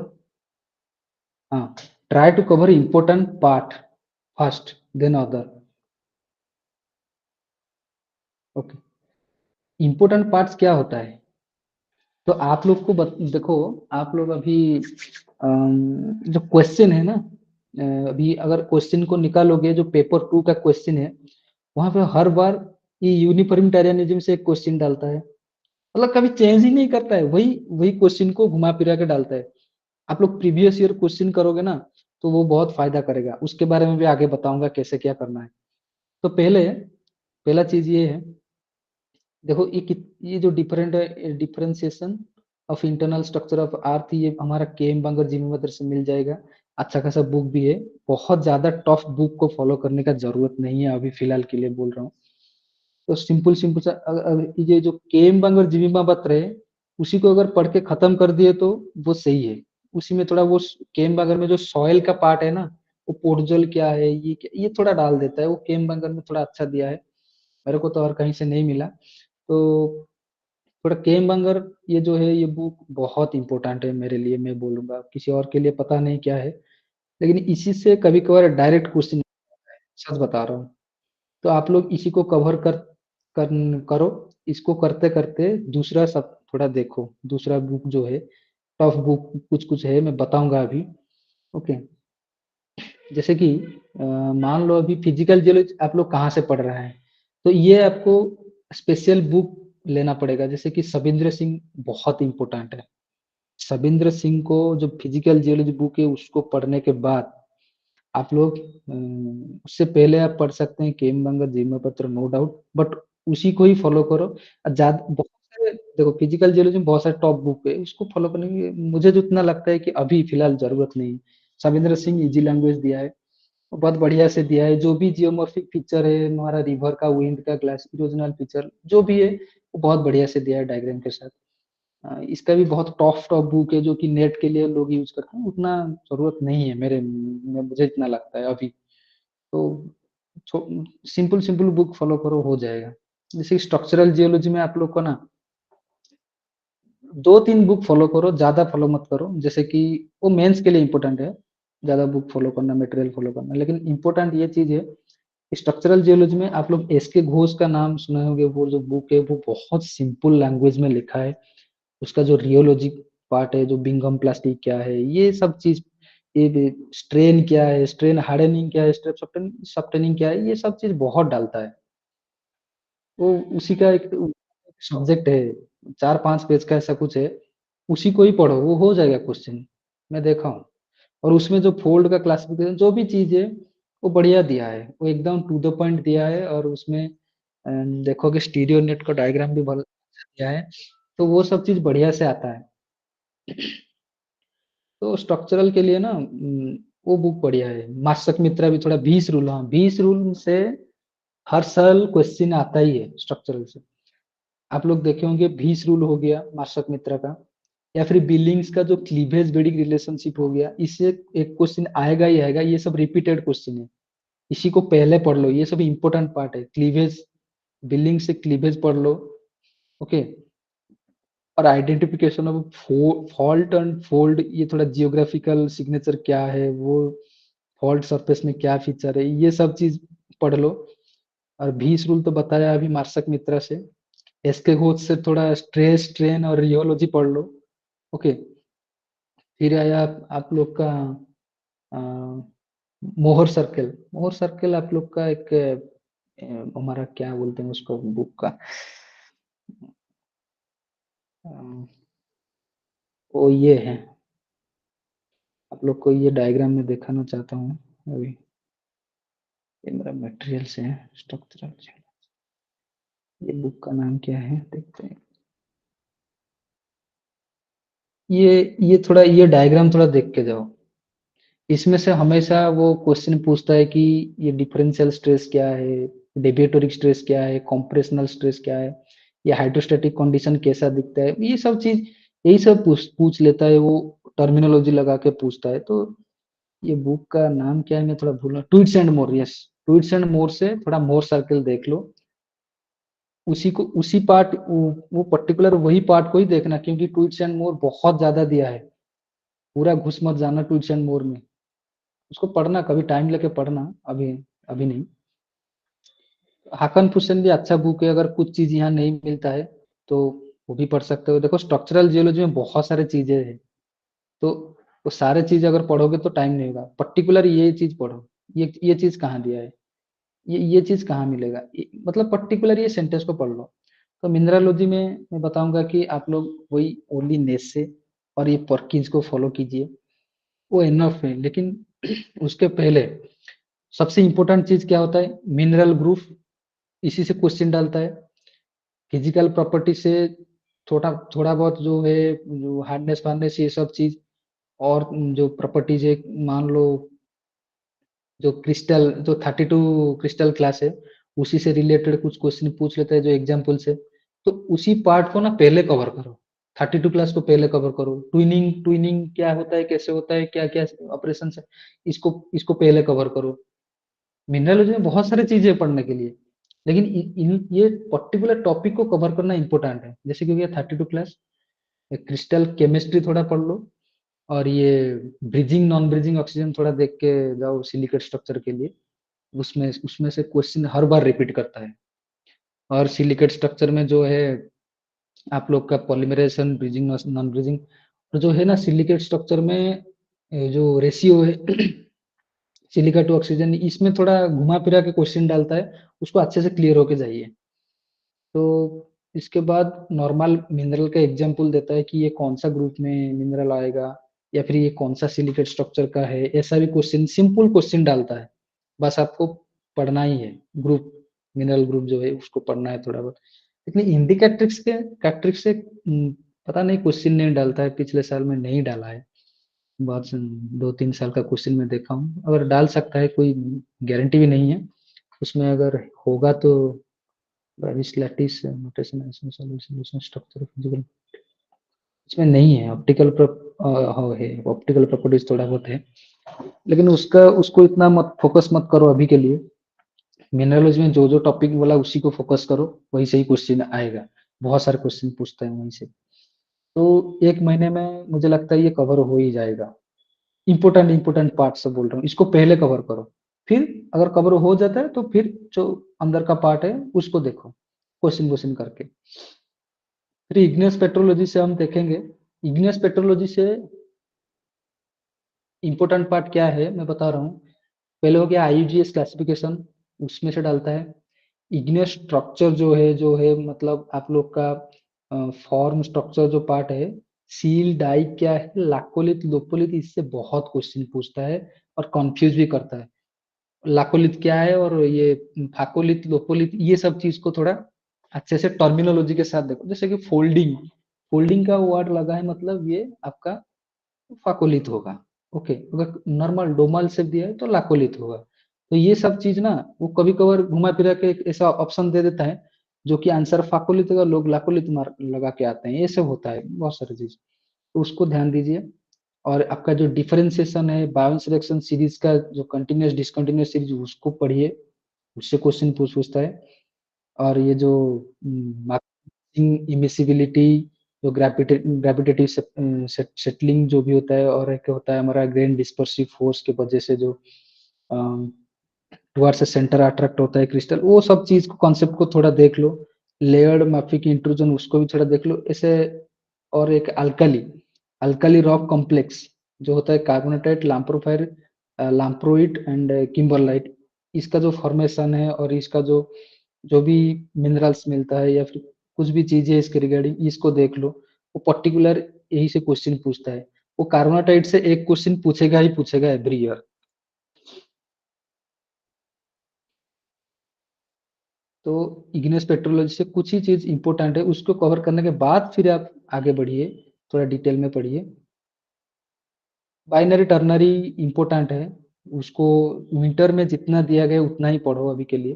हाँ, try to cover important part first, then other. Okay, important parts क्या होता है, तो आप लोग को देखो, आप लोग अभी जो क्वेश्चन है ना, अभी अगर क्वेश्चन को निकालोगे, जो पेपर 2 का क्वेश्चन है, वहां पे हर बार ये यूनिफॉर्मिटेरियनिज्म से एक क्वेश्चन डालता है, मतलब कभी चेंज ही नहीं करता है, वही वही क्वेश्चन को घुमा फिरा के डालता है। आप लोग प्रीवियस ईयर क्वेश्चन करोगे ना, तो वो बहुत फायदा करेगा, उसके बारे में भी आगे बताऊंगा कैसे क्या करना है। तो पहला चीज ये है, देखो ये जो differentiation of internal structure of earth, ये हमारा केम बंगर जिमी मदर से मिल जाएगा, अच्छा खासा बुक भी है। बहुत ज्यादा टफ बुक को फॉलो करने का जरूरत नहीं है, अभी फिलहाल के लिए बोल रहा हूँ। तो सिंपल सिंपल सा ये जो केम बंगर जिमीमा बत्र है, उसी को अगर पढ़ के खत्म कर दिए तो वो सही है। उसी में थोड़ा वो केम बंगर में जो सॉइल का पार्ट है ना, वो पोर्टजल क्या है, ये थोड़ा डाल देता है, वो केम बंगर में थोड़ा अच्छा दिया है, मेरे को तो और कहीं से नहीं मिला। तो थोड़ा केम बंगर, ये जो है ये बुक बहुत इंपॉर्टेंट है मेरे लिए, मैं बोलूंगा, किसी और के लिए पता नहीं क्या है, लेकिन इसी से कभी कभार डायरेक्ट क्वेश्चन, सच बता रहा हूँ। तो आप लोग इसी को करो, इसको करते करते दूसरा सब थोड़ा देखो, दूसरा बुक जो है टफ बुक कुछ कुछ है, मैं बताऊंगा अभी। ओके, जैसे कि मान लो अभी फिजिकल जियोलॉजी आप लोग कहाँ से पढ़ रहे हैं, तो ये आपको स्पेशल बुक लेना पड़ेगा, जैसे कि सबिंद्र सिंह बहुत इंपॉर्टेंट है। सबिंद्र सिंह को जो फिजिकल जियोलॉजी बुक है उसको पढ़ने के बाद आप लोग उससे पहले आप पढ़ सकते हैं केम बंगर जीवा पत्र, नो डाउट, बट उसी को ही फॉलो करो। ज्यादा बहुत सारे देखो, फिजिकल जियोलॉजी में बहुत सारे टॉप बुक है, उसको फॉलो करने की मुझे जितना लगता है कि अभी फिलहाल जरूरत नहीं है। सविंद्र सिंह इजी लैंग्वेज दिया है, बहुत बढ़िया से दिया है, जो भी जियोमॉर्फिक फीचर है हमारा रिवर का, विंड का, ग्लास इरोजनल फीचर जो भी है वो बहुत बढ़िया से दिया है डायग्राम के साथ। इसका भी बहुत टॉप टॉप बुक है जो कि नेट के लिए लोग यूज करते हैं, उतना जरूरत नहीं है मुझे इतना लगता है अभी। तो सिंपल सिंपल बुक फॉलो करो हो जाएगा। जैसे स्ट्रक्चरल जियोलॉजी में आप लोग को ना 2-3 बुक फॉलो करो, ज्यादा फॉलो मत करो, जैसे कि वो मेंस के लिए इंपॉर्टेंट है ज्यादा बुक फॉलो करना, मटेरियल फॉलो करना, लेकिन इंपॉर्टेंट ये चीज है स्ट्रक्चरल जियोलॉजी में आप लोग एस के घोष का नाम सुने होंगे, वो जो बुक है वो बहुत सिंपल लैंग्वेज में लिखा है। उसका जो रियोलॉजी पार्ट है, जो बिंगम प्लास्टिक क्या है, ये सब चीज, ये स्ट्रेन क्या है, स्ट्रेन हार्डनिंग क्या है, स्ट्रेप सफ्टनिंग क्या है, ये सब चीज बहुत डालता है। वो उसी का एक सब्जेक्ट है, 4-5 पेज का ऐसा कुछ है, उसी को ही पढ़ो वो हो जाएगा क्वेश्चन, मैं देखा हूँ। और उसमें जो फोल्ड का क्लासिफिकेशन जो भी चीज है वो बढ़िया दिया है, वो एकदम टू द पॉइंट दिया है, और उसमें देखोगे स्टीरियो नेट का डायग्राम भी बहुत अच्छा दिया है, तो वो सब चीज बढ़िया से आता है। तो स्ट्रक्चरल के लिए ना वो बुक बढ़िया है। मार्शक मित्रा भी थोड़ा 20 रूल, हाँ 20 रूल से हर साल क्वेश्चन आता ही है स्ट्रक्चरल से। आप लोग देखे होंगे 20 रूल हो गया मार्शक मित्रा का, या फिर बिलिंग्स का जो क्लीवेज बेडिक रिलेशनशिप हो गया, इससे एक क्वेश्चन आएगा ही आएगा, ये सब रिपीटेड क्वेश्चन है, इसी को पहले पढ़ लो, ये सब इंपॉर्टेंट पार्ट है। क्लीवेज, बिलिंग से क्लीवेज पढ़ लो, ओके। और identification of fault and fold, ये थोड़ा जियोग्राफिकल सिग्नेचर क्या है, वो फॉल्ट सरफेस में क्या फीचर है, ये सब चीज पढ़ लो। और 20 रूल तो बताया अभी मार्शक मित्रा से। एसके घोष से थोड़ा स्ट्रेस स्ट्रेन और रियोलॉजी पढ़ लो, ओके। फिर आया आप लोग का अ, मोहर सर्कल। मोहर सर्कल आप लोग का एक हमारा क्या बोलते हैं उसको बुक का, अ, वो ये है, आप लोग को ये डायग्राम में दिखाना चाहता हूँ अभी, ये मेरा मटेरियल से है स्ट्रक्चरल। ये बुक का नाम क्या है देखते हैं। ये थोड़ा ये डायग्राम थोड़ा देख के जाओ, इसमें से हमेशा वो क्वेश्चन पूछता है कि ये डिफरेंशियल स्ट्रेस क्या है, डेविएटोरिक स्ट्रेस क्या है, कॉम्प्रेशनल स्ट्रेस क्या है, ये हाइड्रोस्टैटिक कंडीशन कैसा दिखता है, ये सब चीज यही सब पूछ लेता है वो, टर्मिनोलॉजी लगा के पूछता है। तो ये बुक का नाम क्या है मैं थोड़ा भूल रहा, tweets and more, yes. Tweets and more से थोड़ा मोर सर्कल देख लो, उसी को उसी पार्ट वो पर्टिकुलर वही पार्ट को ही देखना, क्योंकि ट्वीट्स एंड मोर बहुत ज्यादा दिया है, पूरा घुस मत जाना ट्वीट्स एंड मोर में, उसको पढ़ना कभी टाइम लेके पढ़ना, अभी अभी नहीं। हाकन फुसन भी अच्छा बुक है, अगर कुछ चीज यहाँ नहीं मिलता है तो वो भी पढ़ सकते हो। देखो स्ट्रक्चरल जियोलॉजी में बहुत सारे चीजें हैं, तो वो सारे चीज अगर पढ़ोगे तो टाइम नहीं होगा, पर्टिकुलर ये चीज पढ़ो, ये चीज कहाँ दिया है, ये चीज कहाँ मिलेगा, मतलब पर्टिकुलर ये सेंटेंस को पढ़ लो। तो मिनरलोजी में मैं बताऊंगा कि आप लोग वही ओनली नेस से और ये पर्किंस को फॉलो कीजिए, वो इनफ है। लेकिन उसके पहले सबसे इंपॉर्टेंट चीज क्या होता है, मिनरल ग्रुप, इसी से क्वेश्चन डालता है। फिजिकल प्रॉपर्टी से थोड़ा थोड़ा बहुत जो है, जो हार्डनेस वार्डनेस ये सब चीज, और जो प्रॉपर्टीज है, मान लो जो क्रिस्टल, जो 32 क्रिस्टल क्लास है, उसी से रिलेटेड कुछ क्वेश्चन पूछ लेता है जो एग्जाम्पल से, तो उसी पार्ट को ना पहले कवर करो, 32 क्लास को पहले कवर करो। ट्विनिंग, ट्विनिंग क्या होता है, कैसे होता है, क्या क्या ऑपरेशन है, इसको इसको पहले कवर करो। मिनरलोजी में बहुत सारी चीजें पढ़ने के लिए, लेकिन ये पर्टिकुलर टॉपिक को कवर करना इंपॉर्टेंट है। जैसे कि हो गया 32 क्लास, क्रिस्टल केमिस्ट्री थोड़ा पढ़ लो, और ये ब्रिजिंग नॉन ब्रिजिंग ऑक्सीजन थोड़ा देख के जाओ सिलिकेट स्ट्रक्चर के लिए, उसमें उसमें से क्वेश्चन हर बार रिपीट करता है। और सिलिकेट स्ट्रक्चर में जो है आप लोग का पॉलीमरेशन, ब्रिजिंग नॉन ब्रिजिंग, तो जो है ना सिलिकेट स्ट्रक्चर में जो रेशियो है सिलिका टू ऑक्सीजन, इसमें थोड़ा घुमा फिरा के क्वेश्चन डालता है, उसको अच्छे से क्लियर होके जाइए। तो इसके बाद नॉर्मल मिनरल का एग्जाम्पल देता है कि ये कौन सा ग्रुप में मिनरल आएगा, या फिर ये कौन सा सिलिकेट स्ट्रक्चर का है, ऐसा भी क्वेश्चन, सिंपल क्वेश्चन डालता है। बस आपको पढ़ना ही है, ग्रुप, मिनरल ग्रुप जो है उसको पढ़ना है थोड़ा बहुत। लेकिन इंडिकेट्रिक्स के कैट्रिक्स से पता नहीं क्वेश्चन नहीं डालता है, पिछले साल में नहीं डाला है, बहुत 2-3 साल का क्वेश्चन मैं देखा हूँ, अगर डाल सकता है, कोई गारंटी भी नहीं है। उसमें अगर होगा तो Brevis lattice notation solution structure physical, इसमें नहीं है। ऑप्टिकल है, ऑप्टिकल प्रॉपर्टीज थोड़ा बहुत है, लेकिन उसको इतना मत फोकस मत करो अभी के लिए। मिनरोलॉजी में जो जो टॉपिक बोला उसी को फोकस करो, वही सही क्वेश्चन आएगा। बहुत सारे क्वेश्चन पूछते हैं वहीं से। तो 1 महीने में मुझे लगता है ये कवर हो ही जाएगा। इम्पोर्टेंट पार्ट से बोल रहा हूँ, इसको पहले कवर करो, फिर अगर कवर हो जाता है तो फिर जो अंदर का पार्ट है उसको देखो क्वेश्चन क्वेश्चन करके। फिर इग्नियस पेट्रोलॉजी से हम देखेंगे। इग्नियस पेट्रोलॉजी से इम्पोर्टेंट पार्ट क्या है मैं बता रहा हूँ। पहले हो गया आईयूजीएस क्लासिफिकेशन, उसमें से डालता है। इग्नियस स्ट्रक्चर जो है मतलब आप लोग का फॉर्म स्ट्रक्चर जो पार्ट है, सील डाई क्या है, लाकोलिथ लोपोलिथ, इससे बहुत क्वेश्चन पूछता है और कंफ्यूज भी करता है। लाकोलिथ क्या है और ये फाकोलिथ लोपोलिथ, ये सब चीज को थोड़ा अच्छे से टर्मिनोलॉजी के साथ देखो। जैसे कि फोल्डिंग, फोल्डिंग का वर्ड लगा है मतलब ये आपका फाकोलिथ होगा। ओके, अगर नॉर्मल डोमल से दिया है तो लाकोलिथ होगा। तो ये सब चीज ना वो कभी कभार घुमा फिरा के एक ऐसा ऑप्शन दे देता है जो कि आंसर फाकोलिथ का, लोग लाकोलिथ मार लगा के आते हैं। ये सब होता है बहुत सारी चीज, तो उसको ध्यान दीजिए। और आपका जो डिफरेंशिएशन है, बायोन सिलेक्शन सीरीज का जो कंटिन्यूस डिसकंटिन्यूस सीरीज, उसको पढ़िए, उससे क्वेश्चन पूछता है। और ये जो इमिसिबिलिटी, जो ग्रेविटेटिव सेटलिंग जो भी होता है, और एक होता है हमारा ग्रेन डिस्पर्सिव फोर्स के वजह से जो टुवर्ड्स सेंटर अट्रैक्ट होता है क्रिस्टल, वो सब चीज को कॉन्सेप्ट को थोड़ा देख लो। लेयर्ड माफिक इंट्रूजन, उसको भी थोड़ा देख लो ऐसे। और एक अल्कली, अल्कली रॉक कॉम्प्लेक्स जो होता है, कार्बोनेटाइट, लाम्प्रोफायर, लाम्प्रोइट एंड किम्बरलाइट, इसका जो फॉर्मेशन है और इसका जो जो भी मिनरल्स मिलता है या फिर कुछ भी चीजें इसके रिगार्डिंग, इसको देख लो। वो पर्टिकुलर यही से क्वेश्चन पूछता है। वो कार्बोनेटाइट से एक क्वेश्चन पूछेगा ही पूछेगा एवरी ईयर। तो इग्नियस पेट्रोलॉजी से कुछ ही चीज इंपॉर्टेंट है, उसको कवर करने के बाद फिर आप आगे बढ़िए, थोड़ा डिटेल में पढ़िए। बाइनरी टर्नरी इंपॉर्टेंट है, उसको विंटर में जितना दिया गया उतना ही पढ़ो अभी के लिए,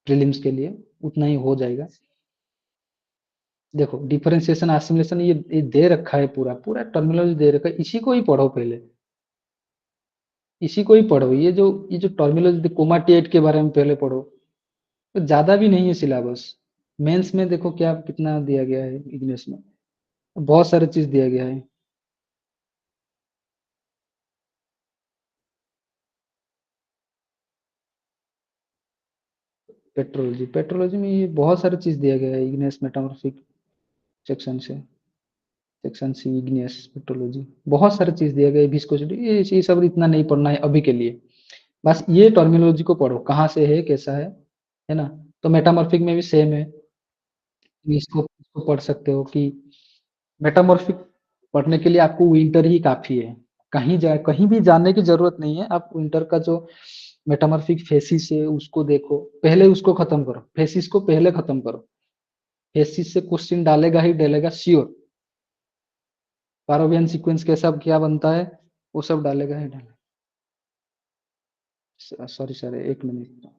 प्रीलिम्स के लिए उतना ही हो जाएगा। देखो डिफरेंशिएशन एसिमिलेशन ये दे रखा है, पूरा पूरा टर्मिनोलॉजी दे रखा है, इसी को ही पढ़ो पहले, इसी को ही पढ़ो। ये जो टर्मिनोलॉजी कोमाटिएट के बारे में पहले पढ़ो। तो ज्यादा भी नहीं है सिलेबस। मेंस में देखो क्या कितना दिया गया है इग्नियस में, बहुत सारे चीज दिया गया है। पेट्रोलॉजी में ये बहुत सारी चीज दिया गया है इग्नियस मेटामॉर्फिक सेक्शन से, सेक्शन सी इग्नियस पेट्रोलॉजी, बहुत सारी चीज दिया गया है। विस्कोसिटी, ये सब इतना नहीं पढ़ना है अभी के लिए। बस ये टर्मिनोलॉजी को पढ़ो, कहाँ से है कैसा है ना। तो मेटामॉर्फिक में भी सेम है, इसको पढ़ सकते हो कि मेटामॉर्फिक पढ़ने के लिए आपको विंटर ही काफी है। कहीं भी जाने की जरूरत नहीं है। आप विंटर का जो मेटामॉर्फिक फेसिस है उसको देखो, पहले उसको खत्म करो, फेसिस को पहले खत्म करो। फेसिस से क्वेश्चन डालेगा ही डालेगा श्योर। पारोवियन सीक्वेंस कैसा क्या बनता है वो सब डालेगा ही डालेगा। सॉरी सर, एक मिनट।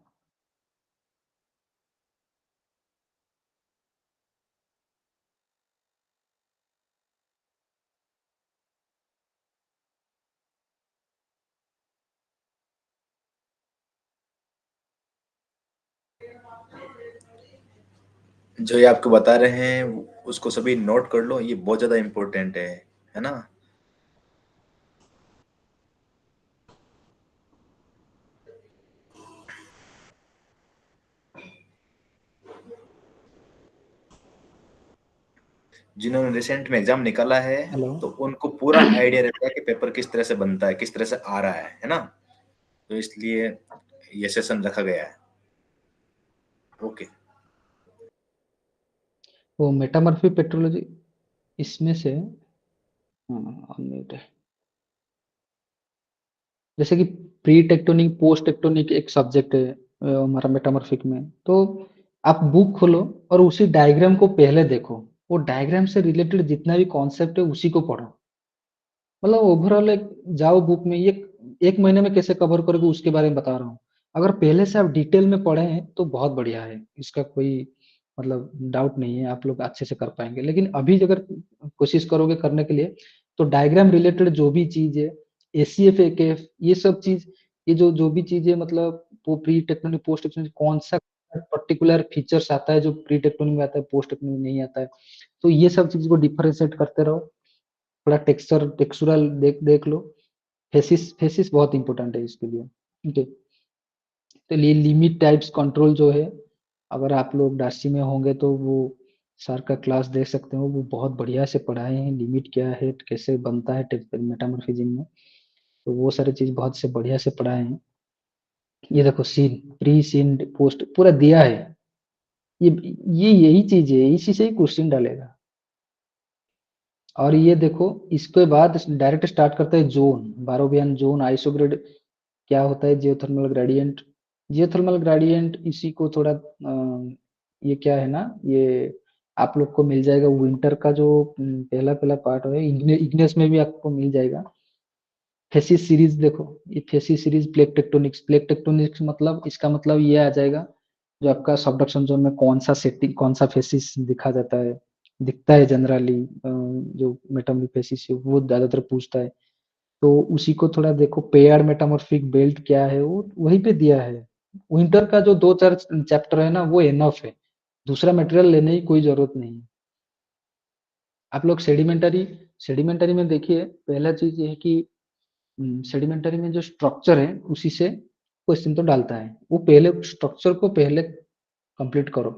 जो ये आपको बता रहे हैं उसको सभी नोट कर लो, ये बहुत ज्यादा इम्पोर्टेंट है ना। जिन्होंने रिसेंट में एग्जाम निकाला है हेलो। तो उनको पूरा आइडिया रहता है कि पेपर किस तरह से बनता है, किस तरह से आ रहा है ना। तो इसलिए ये सेशन रखा गया है। ओके। वो मेटामॉर्फिक पेट्रोलॉजी इसमें से अनम्यूट है। जैसे कि प्री टेक्टोनिक पोस्ट टेक्टोनिक एक सब्जेक्ट है हमारा मेटामॉर्फिक में। तो आप बुक खोलो और उसी डायग्राम को पहले देखो, वो डायग्राम से रिलेटेड जितना भी कॉन्सेप्ट है उसी को पढ़ो। मतलब ओवरऑल एक जाओ बुक में, ये 1 महीने में कैसे कवर करोगे उसके बारे में बता रहा हूँ। अगर पहले से आप डिटेल में पढ़े हैं तो बहुत बढ़िया है, इसका कोई मतलब डाउट नहीं है, आप लोग अच्छे से कर पाएँगे। लेकिन अभी अगर कोशिश करोगे करने के लिए, तो डायग्राम रिलेटेड जो भी चीज़ है, एसीएफ, एकेएफ, ये सब चीज़, ये जो जो भी चीज़ें मतलब वो प्री टेक्नोनॉमी, पोस्ट टेक्नोनॉमी कौन-सा पर्टिकुलर फीचर्स आता है जो प्री टेक्नोनॉमी में आता है, पोस्ट टेक्नोनॉमी नहीं आता है। तो ये सब चीज़ को डिफरेंशिएट करते रहो। थोड़ा टेक्सचुरल देख देख लो। फेसिस फेसिस बहुत इंपॉर्टेंट है इसके लिए, ठीक है। तो ये लिमिट टाइप्स कंट्रोल जो है, अगर आप लोग डार्सी में होंगे तो वो सर का क्लास देख सकते हो, वो बहुत बढ़िया से पढ़ाए हैं, लिमिट क्या है, कैसे बनता है मेटामॉर्फिज्म में, तो वो सारी चीज बहुत से बढ़िया से पढ़ाए हैं। ये देखो सीन, प्री सीन, पोस्ट पूरा दिया है। ये यही चीज है, इसी से ही क्वेश्चन डालेगा। और ये देखो, इसके बाद डायरेक्ट स्टार्ट करता है जोन, बारोबियन जोन, आइसोग्रिड क्या होता है, जियोथर्मल ग्रेडियंट। जियोथर्मल ग्रेडियंट इसी को थोड़ा ये क्या है ना, ये आप लोग को मिल जाएगा विंटर का जो पहला पहला पार्ट है, इग्नेस में भी आपको मिल जाएगा। फेसिस सीरीज देखो, ये faces series, plate tectonics, plate tectonics मतलब इसका मतलब ये आ जाएगा, जो आपका सबडक्शन जोन में कौन सा सेटिंग, कौन सा फेसिस दिखा जाता है, दिखता है जनरली, जो मेटामॉर्फिक फेसिस है वो ज्यादातर पूछता है। तो उसी को थोड़ा देखो, पेयर्ड मेटामॉर्फिक बेल्ट क्या है, वो वहीं पे दिया है। विंटर का जो 2-4 चैप्टर है ना, वो इनफ है, दूसरा मटेरियल लेने की कोई जरूरत नहीं है। आप लोग सेडिमेंटरी, सेडिमेंटरी में देखिए, पहला चीज ये है कि सेडिमेंटरी में जो स्ट्रक्चर है उसी से क्वेश्चन तो डालता है, वो पहले स्ट्रक्चर को पहले कंप्लीट करो।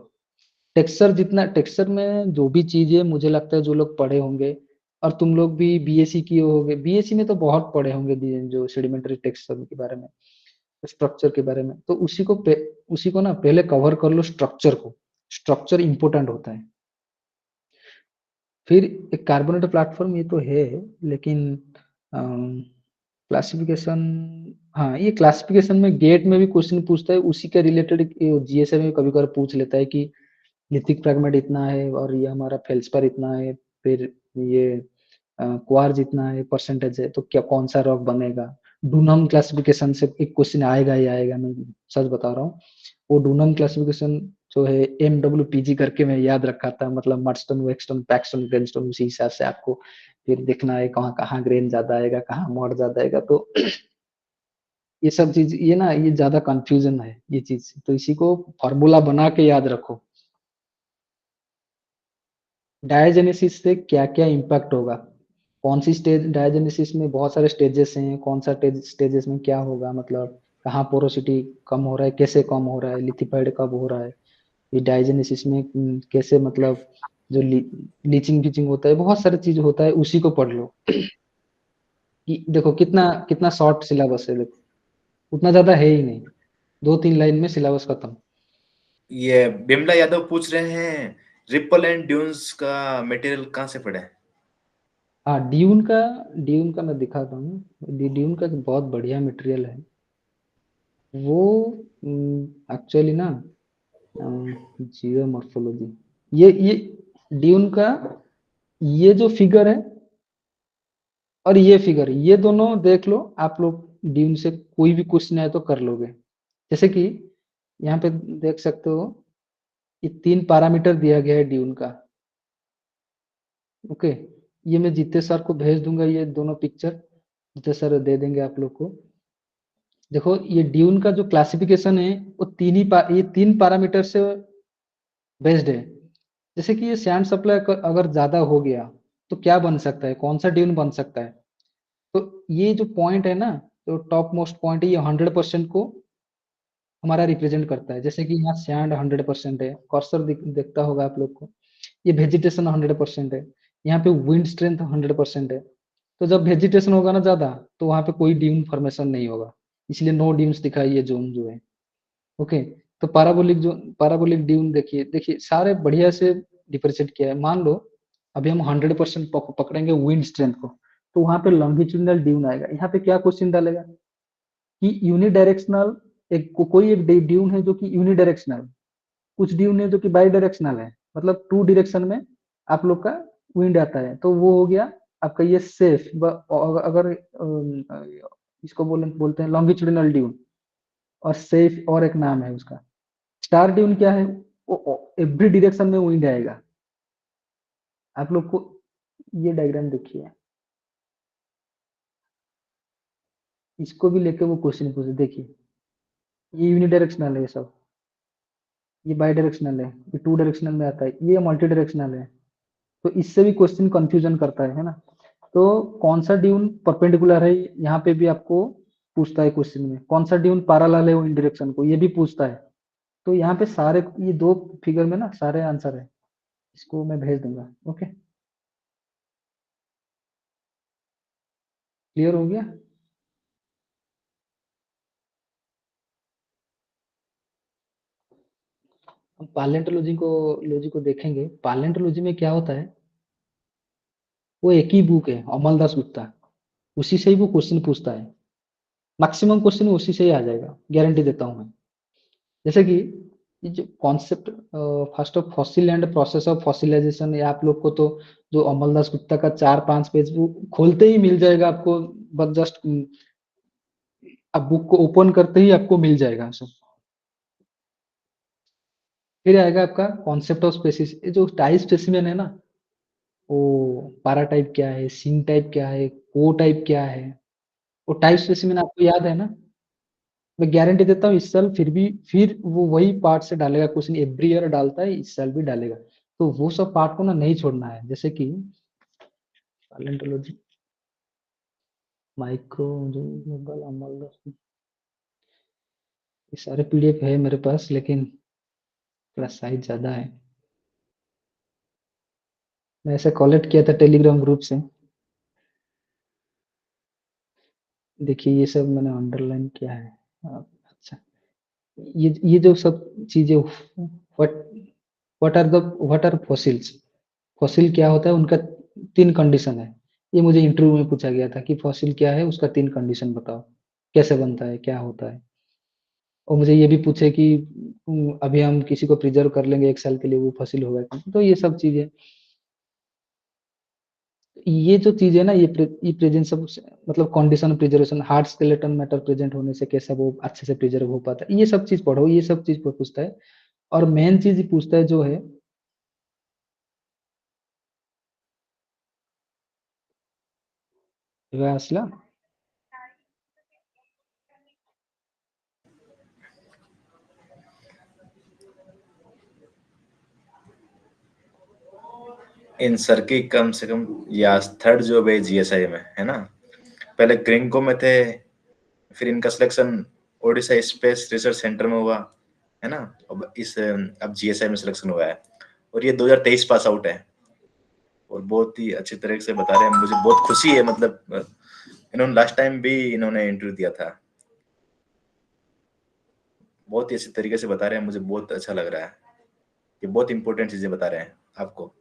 टेक्सचर, जितना टेक्सचर में जो भी चीजें मुझे लगता है जो लोग पढ़े होंगे, और तुम लोग भी बीएससी किए होंगे, बीएससी में तो बहुत पढ़े होंगे जो सेडिमेंटरी टेक्सचर के बारे में, स्ट्रक्चर के बारे में, तो उसी को ना पहले कवर कर लो, स्ट्रक्चर को, स्ट्रक्चर इंपॉर्टेंट होता है। फिर एक कार्बोनेट प्लेटफॉर्म, ये तो है, लेकिन क्लासिफिकेशन, हाँ ये क्लासिफिकेशन में गेट में भी क्वेश्चन पूछता है, उसी के रिलेटेड जीएसए में कभी कभार पूछ लेता है कि लिथिक फ्रैगमेंट इतना है और ये हमारा फेल्सपर इतना है, फिर ये क्वार्ज इतना है, परसेंटेज है, तो क्या कौन सा रॉक बनेगा। डूनम क्लासिफिकेशन से एक क्वेश्चन आएगा ही आएगा, मैं सच बता रहा हूँ। वो डूनम क्लासिफिकेशन जो है MWPG करके मैं याद रखा था, मतलब मर्स्टन, वेक्सटन, पैक्सटन, ग्रेनस्टोन, उसी हिसाब से आपको फिर देखना है कहाँ कहाँ ग्रेन ज्यादा आएगा, कहाँ मॉड ज्यादा आएगा। तो ये सब चीज, ये ना ये ज्यादा कंफ्यूजन है ये चीज, तो इसी को फॉर्मूला बना के याद रखो। डायजेनेसिस से क्या क्या इम्पैक्ट होगा, कौन सी स्टेज, डायजेनेसिस में बहुत सारे स्टेजेस हैं, कौन सा स्टेजेस में क्या होगा, मतलब कहाँ पोरोसिटी कम हो रहा है, कैसे कम हो रहा है, लिथिफाइड कब हो रहा है, ये डायजेनेसिस में कैसे, मतलब जो लीचिंग फीचिंग होता है, बहुत सारी चीज होता है, उसी को पढ़ लो। कि देखो कितना कितना शॉर्ट सिलेबस है, देखो उतना ज्यादा है ही नहीं, 2-3 लाइन में सिलेबस खत्म। ये बिमला यादव पूछ रहे हैं, रिपल एंड ड्यून्स का मटेरियल कहाँ से पढ़े? हाँ ड्यून का मैं दिखाता हूँ, ड्यून का बहुत बढ़िया मटेरियल है वो। एक्चुअली ना जियोमॉर्फोलॉजी, ये ड्यून का, ये जो फिगर है और ये फिगर, ये दोनों देख लो आप लोग, ड्यून से कोई भी क्वेश्चन आए तो कर लोगे। जैसे कि यहाँ पे देख सकते हो, ये 3 पैरामीटर दिया गया है ड्यून का। ओके, ये मैं जीते सर को भेज दूंगा, ये दोनों पिक्चर जीते सर दे देंगे आप लोग को। देखो ये ड्यून का जो क्लासिफिकेशन है, वो ये 3 पैरामीटर से बेस्ड है। जैसे कि ये सैंड सप्लाई अगर ज्यादा हो गया तो क्या बन सकता है, कौन सा ड्यून बन सकता है। तो ये जो पॉइंट है ना, जो टॉप मोस्ट पॉइंट है, ये 100% को हमारा रिप्रेजेंट करता है। जैसे कि यहाँ सैंड 100% है, कर्सर देखता होगा आप लोग को, ये वेजिटेशन 100% है, यहाँ पे विंड स्ट्रेंथ 100% है। तो जब वेजिटेशन होगा ना ज्यादा, तो वहां पे कोई ड्यून फॉर्मेशन नहीं होगा, इसलिए नो ड्यून्स दिखाई ये जोन जो है। ओके, तो पैराबोलिक जो पैराबोलिक ड्यून, देखिए देखिए सारे बढ़िया से डिफरेंशिएट किया है। मान लो अभी हम 100% पकड़ेंगे विंड स्ट्रेंथ को, तो वहां पे लॉन्गिट्यूडनल ड्यून आएगा। यहाँ पे क्या क्वेश्चन डालेगा कि यूनिडायरेक्शनल, कोई एक ड्यून है जो कि यूनिडायरेक्शनल, कुछ ड्यून है जो कि बाई डायरेक्शनल है, मतलब 2 डायरेक्शन में आप लोग का विंड आता है, तो वो हो गया आपका ये सेफ अगर इसको बोलते हैं लॉन्गिट्यूडिनल ड्यून, और सेफ और एक नाम है उसका। स्टार ड्यून क्या है, वो एवरी डायरेक्शन में विंड आएगा। आप लोग को ये डायग्राम देखिए, इसको भी लेके वो क्वेश्चन पूछे। देखिए ये यूनिडायरेक्शनल है, ये सब ये बाई डायरेक्शनल है, ये टू डायरेक्शनल में आता है, ये मल्टी डायरेक्शनल है। तो इससे भी क्वेश्चन कंफ्यूजन करता है ना। तो कौन सा ड्यून परपेंडिकुलर है, यहाँ पे भी आपको पूछता है क्वेश्चन में। कौन सा ड्यून पैरेलल है वो इन डायरेक्शन को, ये भी पूछता है। तो यहाँ पे सारे ये दो फिगर में ना सारे आंसर है। इसको मैं भेज दूंगा। ओके, क्लियर हो गया। हम पालेंटोलॉजी को देखेंगे। पालेंटोलॉजी में क्या होता है, वो एक ही बुक है अमल दास गुप्ता, उसी से ही वो क्वेश्चन पूछता है। मैक्सिमम क्वेश्चन उसी से ही आ जाएगा, गारंटी देता हूं मैं। जैसे कि ये जो concept first of fossil and process of fossilisation, ये आप लोग को तो जो अमल दास गुप्ता का 4-5 पेज वो खोलते ही मिल जाएगा आपको। बस जस्ट आप बुक को ओपन करते ही आपको मिल जाएगा सब। फिर आएगा आपका कॉन्सेप्ट ऑफ स्पेसिस। ये जो टाइप स्पेसिमेन है ना, वो पारा टाइप क्या है, सिंग टाइप क्या है, को टाइप क्या है, वो टाइप स्पेसिमेन आपको याद है ना। मैं गारंटी देता हूँ इस साल फिर वो वही पार्ट से डालेगा क्वेश्चन, एवरी ईयर डालता है, इस साल भी डालेगा। तो वो सब पार्ट को ना नहीं छोड़ना है। जैसे कि पैलेंटोलॉजी माइक्रो जो गूगल अमल, ये सारे पीडीएफ है मेरे पास, लेकिन थोड़ा साइज ज्यादा है। मैं ऐसे कलेक्ट किया था टेलीग्राम ग्रुप से। देखिए ये सब मैंने अंडरलाइन किया है। अच्छा, ये जो सब चीजें, what what are fossils, fossil क्या होता है, उनका 3 कंडीशन है। ये मुझे इंटरव्यू में पूछा गया था कि फॉसिल क्या है, उसका 3 कंडीशन बताओ, कैसे बनता है, क्या होता है। और मुझे ये भी पूछे कि अभी हम किसी को प्रिजर्व कर लेंगे 1 साल के लिए, वो फॉसिल होगा कि नहीं। तो ये सब चीजें, ये जो चीज है ना, ये प्रेजेंस सब मतलब condition preservation, hard skeleton matter present होने से कैसा वो अच्छे से प्रिजर्व हो पाता है, ये सब चीज पढ़ो, ये सब चीज पूछता है। और मेन चीज पूछता है जो है, असला इन सर की कम से कम या थर्ड जॉब है जीएसआई में, है ना। पहले ग्रिंको में थे, फिर इनका selection Odisha space research centre में हुआ, है ना। अब जीएसआई में सिलेक्शन हुआ है, और ये 2023 पास आउट है, और बहुत ही अच्छी तरह से बता रहे हैं। मुझे बहुत खुशी है, मतलब इन्होंने लास्ट टाइम भी इन्होंने इंटरव्यू दिया था। बहुत ही अच्छी तरीके से बता रहे हैं, मुझे बहुत अच्छा लग रहा है कि बहुत इंपॉर्टेंट चीजें बता रहे हैं आपको।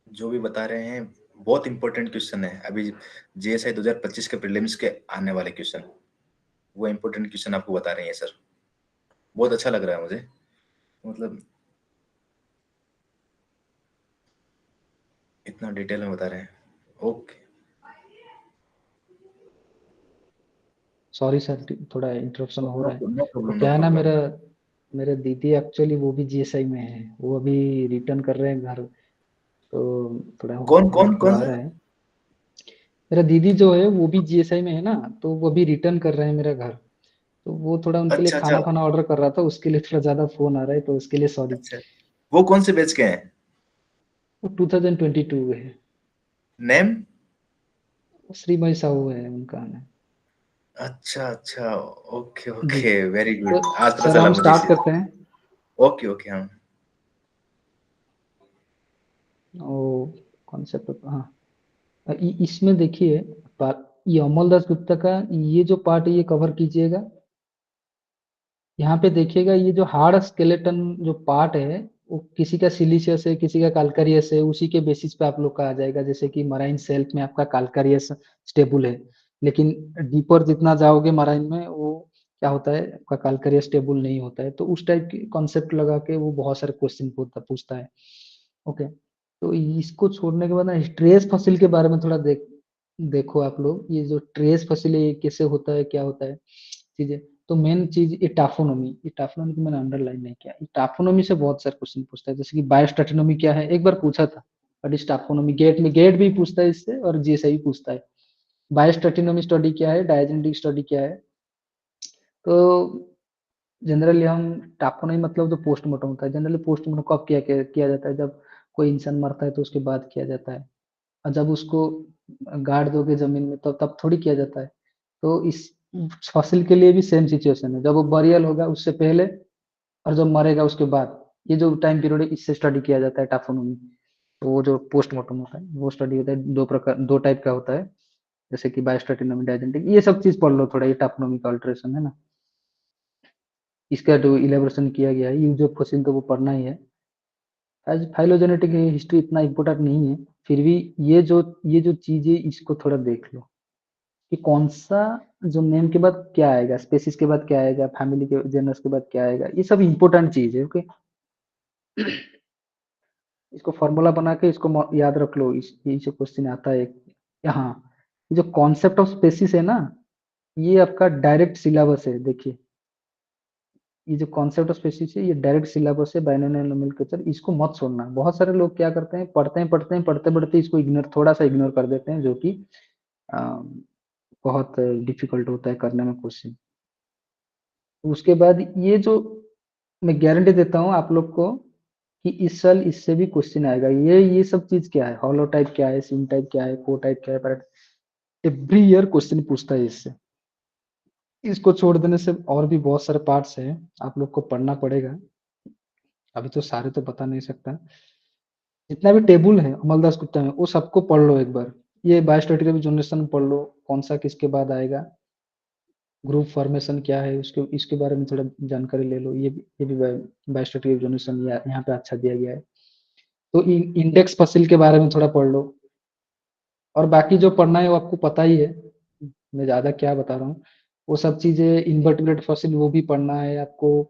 जो भी बता रहे हैं बहुत इंपॉर्टेंट क्वेश्चन है। अभी जीएसआई 2025 के प्रीलिम्स के आने वाले क्वेश्चन, वो इंपॉर्टेंट क्वेश्चन आपको बता रहे हैं सर। बहुत अच्छा लग रहा है मुझे, मतलब इतना डिटेल में बता रहे हैं। ओके, सॉरी सर थोड़ा इंटरप्शन हो रहा है। नो तो प्रॉब्लम, नो क्या है ना, प्रॉब्लम। मेरे दीदी एक्चुअली वो भी जीएसआई में है, वो अभी रिटर्न कर रहे हैं घर, तो थोड़ा कौन कौन हेल्प कौन आ सा? रहा है। मेरा दीदी जो है वो भी जीएसआई में है ना, तो वो अभी रिटर्न कर रहे हैं मेरा घर। तो वो थोड़ा उनके लिए अच्छा अच्छा खाना खाना ऑर्डर कर रहा था, उसके लिए थोड़ा ज्यादा फोन आ रहा है, तो उसके लिए सॉरी। अच्छा, वो कौन से बैच के हैं? वो 2022 है। नेम? श्रीमय साहू है उनका नाम। अच्छा अच्छा, ओके जी, ओके, वेरी तो गुड, आज पता सर चला हम मुझे स्टार्ट इसे। करते हैं। ओके ओके, हाँ। ओ कॉन्सेप्ट, हाँ। इसमें देखिए, ये अमल दास गुप्ता का ये जो पार्ट है ये कवर कीजिएगा। यहाँ पे देखिएगा, ये जो हार्ड स्केलेटन जो पार्ट है, वो किसी का सिलिशियस है, किसी का कैल्कारियस है, उसी के बेसिस पे आप लोग का आ जाएगा। जैसे कि मराइन सेल्फ में आपका कैल्कारियस स्टेबल है, लेकिन डीपर जितना जाओगे मराइन में, वो क्या होता है, आपका कैलकारिया स्टेबल नहीं होता है, तो उस टाइप की कॉन्सेप्ट लगा के वो बहुत सारे क्वेश्चन पूछता है। ओके, तो इसको छोड़ने के बाद ना ट्रेस फसिल के बारे में थोड़ा देखो आप लोग, ये जो ट्रेस फसिल है ये कैसे होता है, क्या होता है चीजें। तो मेन चीज ये टाफोनोमी को मैंने अंडरलाइन नहीं किया। टाफोनोमी से बहुत सारे क्वेश्चन पूछता है, जैसे कि बायोस्टैटिनोमी क्या है, एक बार पूछा था। बट इस टाफोनोमी गेट भी पूछता है इससे, और जीएसआई भी पूछता है। बायोस्टैटिनोमी स्टडी क्या है, डायजेनेटिक स्टडी क्या है। तो जनरली हम टाफोनोमी मतलब जो पोस्टमार्टम होता है, जनरली पोस्टमार्टम कब किया जाता है, जब कोई इंसान मरता है तो उसके बाद किया जाता है, और जब उसको गाड़ दोगे जमीन में तब थोड़ी किया जाता है। तो इस फसिल के लिए भी सेम सिचुएशन है, जब वो बरियल होगा उससे पहले और जब मरेगा उसके बाद, ये जो टाइम पीरियड है इससे स्टडी किया जाता है टाफोनोमी। तो वो जो पोस्टमार्टम होता है वो स्टडी होता है, दो टाइप का होता है, जैसे कि बायोस्टैटिनोमी, डायजेनेटिक, ये सब चीज पढ़ लो थोड़ा, ये टाफोनोमी का अल्ट्रेशन है ना, इसका जो इलेबोरेशन किया गया है, यूज ऑफ फसिल तो वो पढ़ना ही है। एज फाइलोजेनेटिक हिस्ट्री इतना इम्पोर्टेंट नहीं है, फिर भी ये जो चीजें इसको थोड़ा देख लो कि कौन सा जो नेम के बाद क्या आएगा, स्पेसिस के बाद क्या आएगा, फैमिली के जेनस के बाद क्या आएगा, ये सब इम्पोर्टेंट चीज है। ओके, इसको फॉर्मूला बना के इसको याद रख लो, ये जो क्वेश्चन आता है यहाँ, ये जो कॉन्सेप्ट ऑफ स्पेसिस है ना, ये आपका डायरेक्ट सिलेबस है। देखिए, ये जो कॉन्सेप्ट ऑफ स्पेसिस है ये डायरेक्ट सिलेबस है बाइनोमियल नोमेनक्लेचर, इसको मत छोड़ना। बहुत सारे लोग क्या करते हैं, पढ़ते पढ़ते इसको थोड़ा सा इग्नोर कर देते हैं, जो कि बहुत डिफिकल्ट होता है करने में क्वेश्चन। उसके बाद ये जो मैं गारंटी देता हूँ आप लोग को कि इस साल इससे भी क्वेश्चन आएगा। ये सब चीज क्या है, हॉलो टाइप क्या है, सिम टाइप क्या है, को टाइप क्या है, एवरी ईयर क्वेश्चन पूछता है इससे। इसको छोड़ देने से और भी बहुत सारे पार्ट्स हैं, आप लोग को पढ़ना पड़ेगा, अभी तो सारे तो बता नहीं सकता। जितना भी टेबल है अमलदास गुप्ता में वो सबको पढ़ लो एक बार। ये बायोस्टैटिक जनरेशन पढ़ लो, कौन सा किसके बाद आएगा, ग्रुप फॉर्मेशन क्या है, उसके इसके बारे में थोड़ा जानकारी ले लो। ये भी बायोस्टैटिक जनरेशन यहाँ पे अच्छा दिया गया है। तो इंडेक्स फसिल के बारे में थोड़ा पढ़ लो, और बाकी जो पढ़ना है वो आपको पता ही है, मैं ज्यादा क्या बता रहा हूँ। वो सब चीजें इन्वर्टिब्रेट फसिल वो भी पढ़ना है आपको,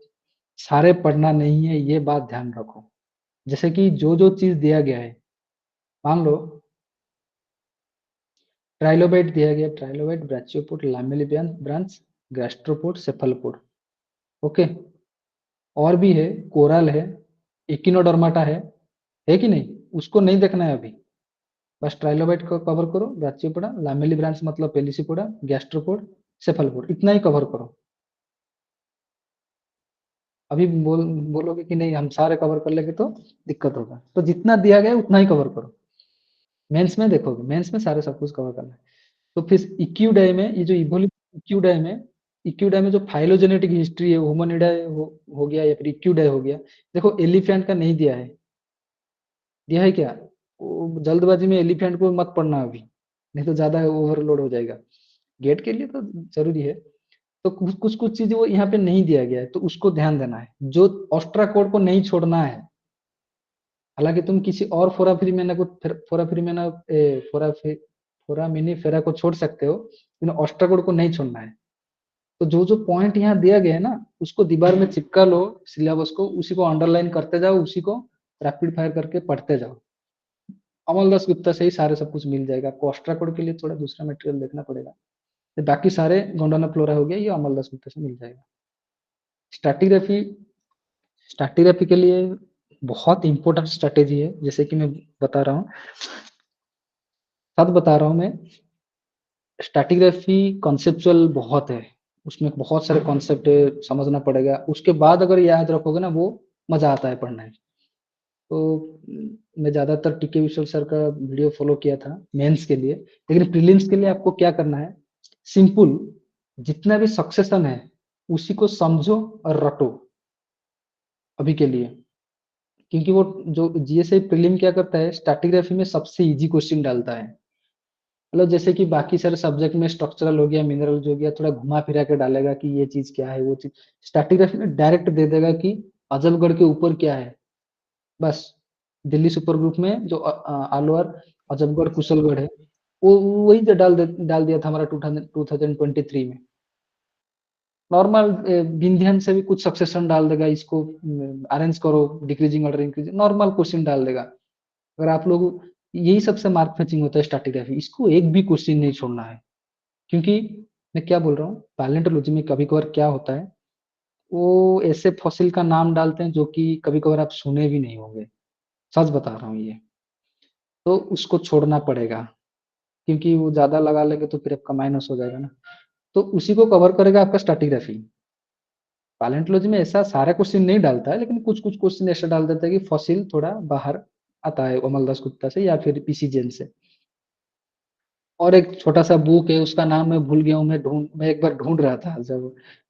सारे पढ़ना नहीं है, ये बात ध्यान रखो। जैसे कि जो जो चीज दिया गया है, मान लो ट्राइलोबाइट दिया गया, ट्राइलोबाइट, ब्राचियोपोड, लैमेलिबेन ब्रांच, गैस्ट्रोपोड, सेफलोपोड। ओके, और भी है, कोरल है, इकिनोडर्माटा है कि नहीं, उसको नहीं देखना है अभी। बस ट्राइलोबाइट को कवर करो, ब्राचियोपोडा, लैमेली ब्रांच मतलब पेलिसिपोडा, गैस्ट्रोपोड, सेफलोपोड, इतना ही कवर करो। अभी बोलोगे कि नहीं हम सारे कवर कर लेंगे तो दिक्कत होगा, तो जितना दिया गया है उतना ही कवर करो। मेंस में देखोगे, मेंस में सारे सब कुछ कवर करना है। तो फिर इक्यूडाई में ये जो इक्यूडाई में जो फाइलोजेनेटिक हिस्ट्री है, होमोनिडाई हो गया या फिर इक्यूडाई हो गया। देखो एलिफेंट का नहीं दिया है, दिया है क्या, वो जल्दबाजी में एलिफेंट को मत पढ़ना अभी, नहीं तो ज्यादा ओवरलोड हो जाएगा। गेट के लिए तो जरूरी है। तो कुछ कुछ चीजें वो यहाँ पे नहीं दिया गया है, तो उसको ध्यान देना है। जो ऑस्ट्रा कोड को नहीं छोड़ना है, हालांकि तुम किसी और फोराफ्रीमेना को फोराफ्रीमेना फोरामिनीफेरा को छोड़ सकते हो, लेकिन ऑस्ट्रा कोड को नहीं छोड़ना है। तो जो जो पॉइंट यहाँ दिया गया है ना, उसको दीवार में चिपका लो सिलेबस को, उसी को अंडरलाइन करते जाओ, उसी को रैपिड फायर करके पढ़ते जाओ। अमलदास गुप्ता से ही सारे सब कुछ मिल जाएगा। आपको ऑस्ट्रा कोड के लिए थोड़ा दूसरा मटेरियल देखना पड़ेगा, तो बाकी सारे गोंडाना फ्लोरा हो गया, ये अमलदास गुप्ता से मिल जाएगा। स्ट्रैटिग्राफी, स्ट्रैटिग्राफी के लिए बहुत इंपॉर्टेंट स्ट्रैटेजी है, जैसे कि मैं बता रहा हूँ, सच बता रहा हूँ मैं। स्ट्रैटिग्राफी कॉन्सेप्चुअल बहुत है, उसमें बहुत सारे कॉन्सेप्ट समझना पड़ेगा, उसके बाद अगर याद रखोगे ना वो मजा आता है पढ़ने में। तो मैं ज्यादातर टीके विश्वल सर का वीडियो फॉलो किया था मेंस के लिए, लेकिन प्रीलिम्स के लिए आपको क्या करना है, सिंपल, जितना भी सक्सेशन है उसी को समझो और रटो अभी के लिए। क्योंकि वो जो जीएसआई प्रीलिम क्या करता है, स्ट्रैटिग्राफी में सबसे इजी क्वेश्चन डालता है। मतलब जैसे कि बाकी सारे सब्जेक्ट में स्ट्रक्चरल हो गया, मिनरल हो गया, थोड़ा घुमा फिरा के डालेगा कि ये चीज क्या है, वो चीज। स्ट्रैटिग्राफी में डायरेक्ट दे देगा कि अजबगढ़ के ऊपर क्या है, बस। दिल्ली सुपर ग्रुप में जो आलोअर, अजबगढ़, कुशलगढ़ है, वो वही तो डाल दिया था हमारा 2023 में। नॉर्मल विंध्यन से भी कुछ सक्सेशन डाल देगा, इसको अरेंज करो decreasing order increasing, normal question डाल देगा। अगर आप लोग, यही सबसे मार्क फेचिंग होता है स्ट्रैटिग्राफी, इसको एक भी क्वेश्चन नहीं छोड़ना है। क्योंकि मैं क्या बोल रहा हूँ, पैलेंटोलॉजी में कभी कभार क्या होता है, वो ऐसे फॉसिल का नाम डालते हैं जो कि कभी कभार आप सुने भी नहीं होंगे, सच बता रहा हूँ ये। तो उसको छोड़ना पड़ेगा, क्योंकि वो ज्यादा लगा लेंगे तो फिर आपका माइनस हो जाएगा ना। तो उसी को कवर करेगा आपका स्ट्रैटिग्राफी। पैलेंटोलॉजी में ऐसा सारा क्वेश्चन नहीं डालता है, लेकिन कुछ कुछ क्वेश्चन ऐसा डाल देता है कि फॉसिल थोड़ा बाहर आता है अमलदास गुप्ता से या फिर पीसी जैन से। और एक छोटा सा बुक है, उसका नाम मैं भूल गया हूँ, मैं एक बार ढूंढ रहा था जब